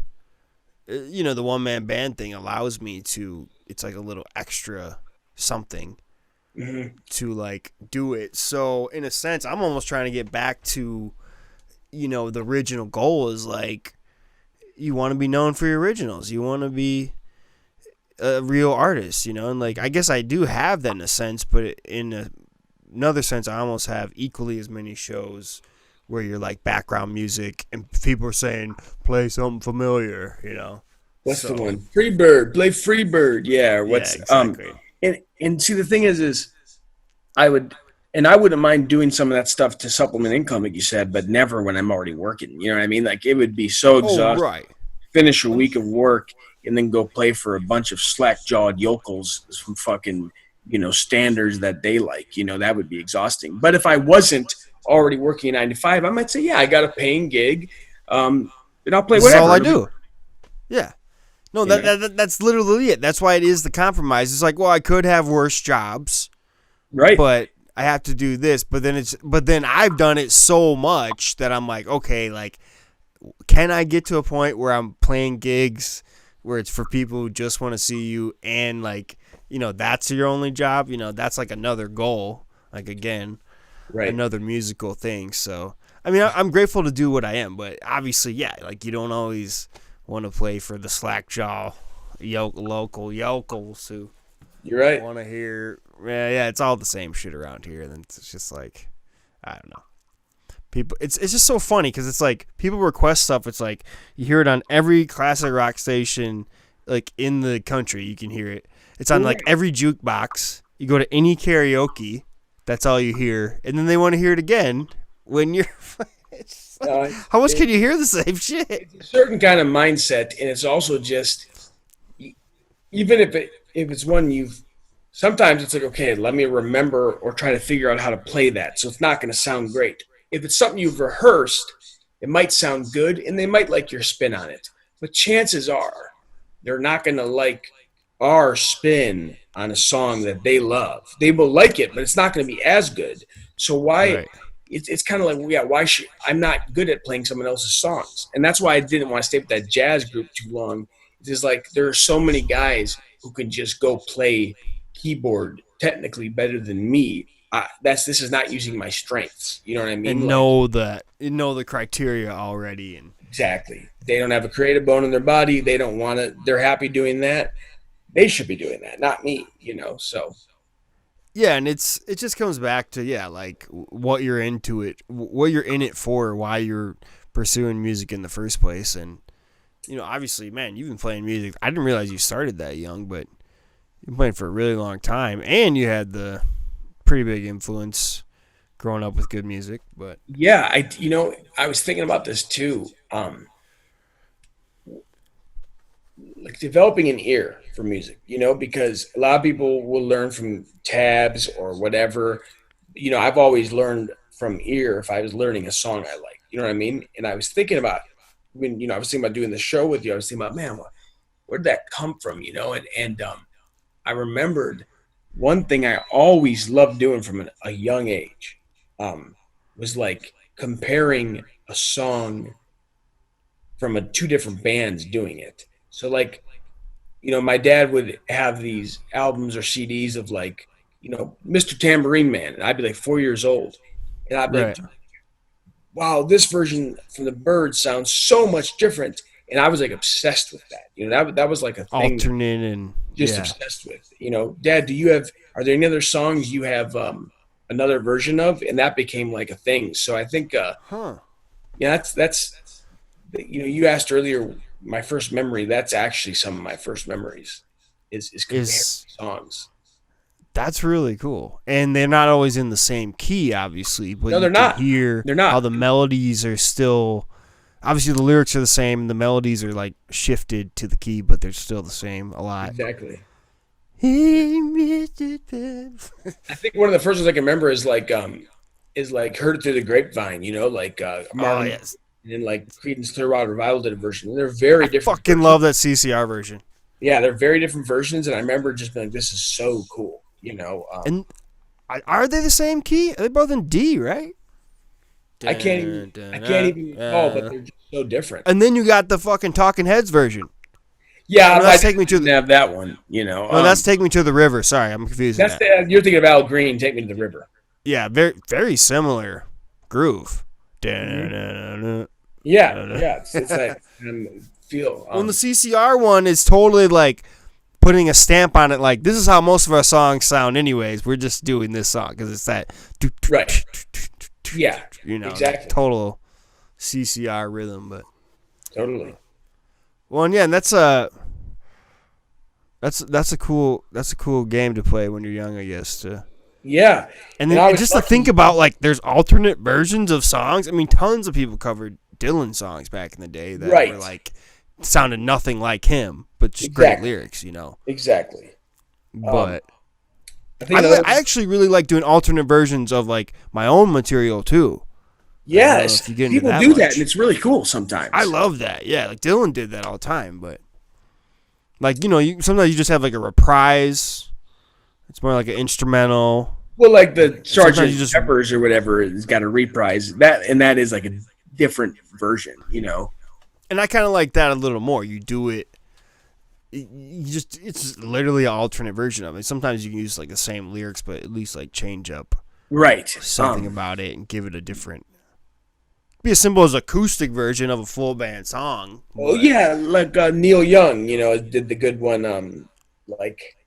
the one man band thing allows me to. It's like a little extra something done. to like do it. So in a sense, I'm almost trying to get back to the original goal is like you want to be known for your originals. You want to be a real artist, and like I guess I do have that in a sense, but another sense, I almost have equally as many shows where you're like background music and people are saying play something familiar. What's the So one? Freebird, play Freebird. Yeah. Or yeah, what's exactly. and see the thing is I would and I wouldn't mind doing some of that stuff to supplement income, like you said, but never when I'm already working. You know what I mean? Like it would be so Oh exhausting. right. Finish a week of work and then go play for a bunch of slack jawed yokels from fucking standards that they like. That would be exhausting. But if I wasn't already working 9 to 5, I might say, yeah, I got a paying gig, and I'll play This is all whatever. I do. Yeah. No, You know, that's literally it. That's why it is the compromise. It's like, well, I could have worse jobs, right? but I have to do this, but then I've done it so much that I'm like, okay, like, can I get to a point where I'm playing gigs where it's for people who just want to see you and like, that's your only job, that's like another goal, like again, Right. another musical thing. So, I mean, I'm grateful to do what I am, but obviously, yeah, like you don't always want to play for the slack jaw local yokels who You're right. want to hear. Yeah, it's all the same shit around here. And it's just like, I don't know. People, it's just so funny because it's like people request stuff. It's like you hear it on every classic rock station, like in the country. You can hear it. It's on like every jukebox. You go to any karaoke, that's all you hear, and then they want to hear it again when you're. It's like, how much can you hear the same shit? It's a certain kind of mindset, and it's also just even if it's one you've. Sometimes it's like, okay, let me remember or try to figure out how to play that, so it's not going to sound great. If it's something you've rehearsed, it might sound good, and they might like your spin on it. But chances are they're not going to like our spin on a song that they love. They will like it, but it's not going to be as good. So why? Right. It's kind of like, yeah, why should I'm not good at playing someone else's songs, and that's why I didn't want to stay with that jazz group too long. It's just like there are so many guys who can just go play keyboard technically better than me. This is not using my strengths. You know what I mean? And know the criteria already, and exactly. They don't have a creative bone in their body. They don't want to. They're happy doing that. They should be doing that, not me. So. Yeah, and it just comes back to like what you're into it, what you're in it for, why you're pursuing music in the first place, and obviously, man, you've been playing music. I didn't realize you started that young, but you've been playing for a really long time, and you had the pretty big influence growing up with good music. But Yeah, I was thinking about this too. Like developing an ear for music, because a lot of people will learn from tabs or whatever. I've always learned from ear if I was learning a song I like. You know what I mean? And I was thinking about when, I was thinking about doing the show with you. I was thinking about, man, where'd that come from? And I remembered one thing I always loved doing from a young age was like comparing a song from two different bands doing it. So like, my dad would have these albums or CDs of like, Mr. Tambourine Man, and I'd be like 4 years old, and I'd be like, wow, this version from the Byrds sounds so much different, and I was like obsessed with that. That was like a thing alternate and just obsessed with. Dad, are there any other songs you have another version of? And that became like a thing. So I think, that's you asked earlier. My first memory, that's actually some of my first memories is comparing songs. That's really cool. And they're not always in the same key, obviously, but no, they're not. They're not. How the melodies are still, obviously the lyrics are the same, the melodies are like shifted to the key, but they're still the same a lot. Exactly. I think one of the first ones I can remember is like Heard It Through the Grapevine, Marvin, yes. And then like Creedence Clearwater Revival did a version. And they're very different. Fucking love that CCR version. Yeah, they're very different versions, and I remember just being like, "This is so cool," And are they the same key? They're both in D, right? I can't even recall, but they're just so different. And then you got the fucking Talking Heads version. Yeah, that's Take Me to the. Have that one, No, that's Take Me to the River. Sorry, I'm confusing that. You're thinking of Al Green, Take Me to the River. Yeah, very very similar groove. Yeah, it's that feel. Well, the CCR one is totally like putting a stamp on it. Like, this is how most of our songs sound, anyways. We're just doing this song because it's that. Right. Yeah. Exactly. Total CCR rhythm, but totally. Well, and yeah, and that's a cool game to play when you're young, I guess. Yeah. And then just to think about, like, there's alternate versions of songs. I mean, tons of people covered Dylan songs back in the day that were, like, sounded nothing like him, but just great lyrics, Exactly. But I actually really like doing alternate versions of, like, my own material, too. Yes. People do that, and it's really cool sometimes. I love that. Yeah, like, Dylan did that all the time, but, like, sometimes you just have, like, a reprise. It's more like an instrumental. Well, like the Sometimes you Sergeant just Peppers or whatever has got a reprise that, and that is like a different version, you know. and I kind of like that a little more. You do it. You just it's literally an alternate version of it. Sometimes you can use like the same lyrics, but at least like change up Right. something about it and give it a different. Be as simple as acoustic version of a full band song. Oh yeah, like Neil Young, you know, did the good one. Like,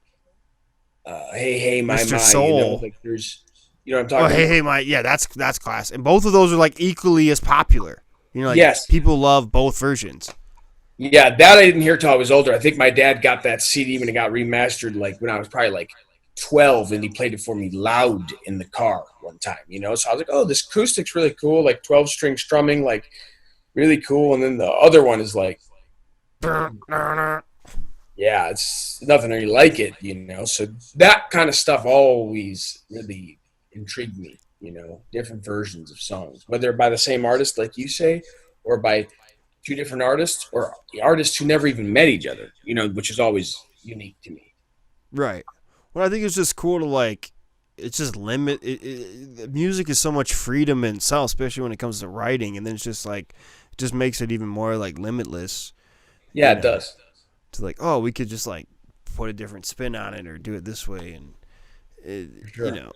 hey, hey, my, Mr. you know, Soul. like there's, you know what I'm Oh, talking hey, about? hey, my, yeah, that's class. And both of those are like equally as popular. You know, like Yes. people love both versions. Yeah, that I didn't hear till I was older. I think my dad got that CD when it got remastered, like when I was probably like 12, and he played it for me loud in the car one time, you know? So I was like, oh, this acoustic's really cool, like 12-string strumming, like really cool. And then the other one is like, yeah, it's nothing really like it, you know? So that kind of stuff always really intrigued me, you know, different versions of songs, whether by the same artist, like you say, or by two different artists or artists who never even met each other, you know, which is always unique to me. Right. Well, I think it's just cool to like. It's just music is so much freedom in itself, especially when it comes to writing, and then it's just like, it just makes it even more like limitless. Yeah, it does. To like, oh, we could just like put a different spin on it or do it this way, and Sure. you know,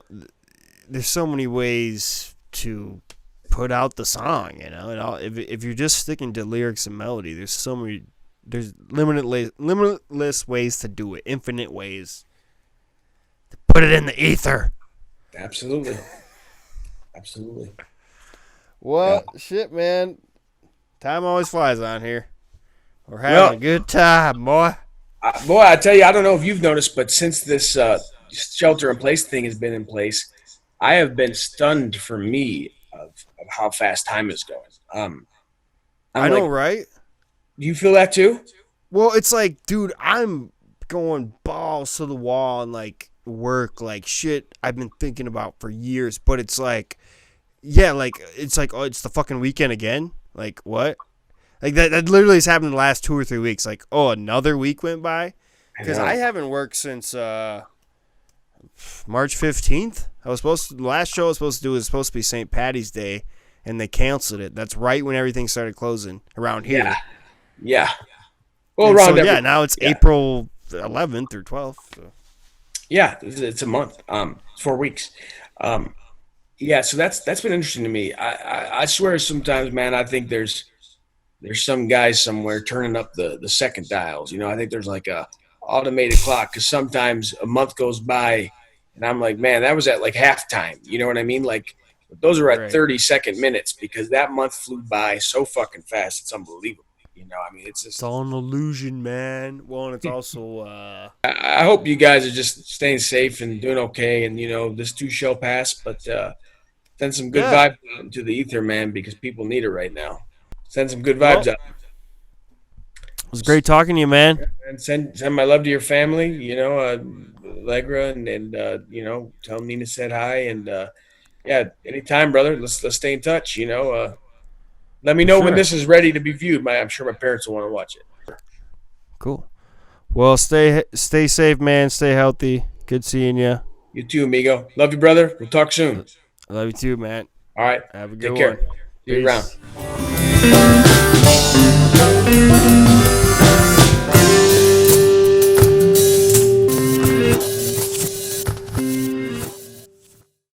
there's so many ways to put out the song. You know, and if you're just sticking to lyrics and melody, there's limitless ways to do it, infinite ways. Put it in the ether. Absolutely. Absolutely. Well, Yeah. shit, man. Time always flies on here. We're having a good time, boy. Boy, I tell you, I don't know if you've noticed, but since this shelter in place thing has been in place, I have been stunned for me of how fast time is going. I'm I know, like, right? do you feel that too? Well, it's like, dude, I'm going balls to the wall and like work, like shit I've been thinking about for years. But it's like, yeah, like it's like, oh, it's the fucking weekend again. Like what? Like that literally has happened in the last 2 or 3 weeks. Like, oh, another week went by because I haven't worked since March 15th. The last show I was supposed to do was supposed to be St. Patty's Day, and they canceled it. That's right when everything started closing around here. Yeah. Yeah. Well, And around so yeah, now it's April 11th or 12th. So. Yeah, it's a month. 4 weeks. Yeah, so that's been interesting to me. I swear sometimes, man, I think there's some guys somewhere turning up the second dials. You know, I think there's like a automated clock because sometimes a month goes by and I'm like, man, that was at like halftime. You know what I mean? Like those are at Right. 30-second minutes because that month flew by so fucking fast. It's unbelievable. You know, I mean, it's It's just. all an illusion, man. Well, and it's also I hope you guys are just staying safe and doing okay, and you know this too shall pass. But send some good yeah. vibes out into the ether, man, because people need it right now. Send some good vibes Well, out, it was great talking to you, man. and send my love to your family. You know, Allegra, and you know, tell Nina said hi, and yeah, anytime, brother. Let's stay in touch. You know, let me For know when sure. this is ready to be viewed. I'm sure my parents will want to watch it. Cool. Well, stay safe, man. Stay healthy. Good seeing you. You too, amigo. Love you, brother. We'll talk soon. I love you too, man. All right. Have a good Take one. care. See you around. Peace.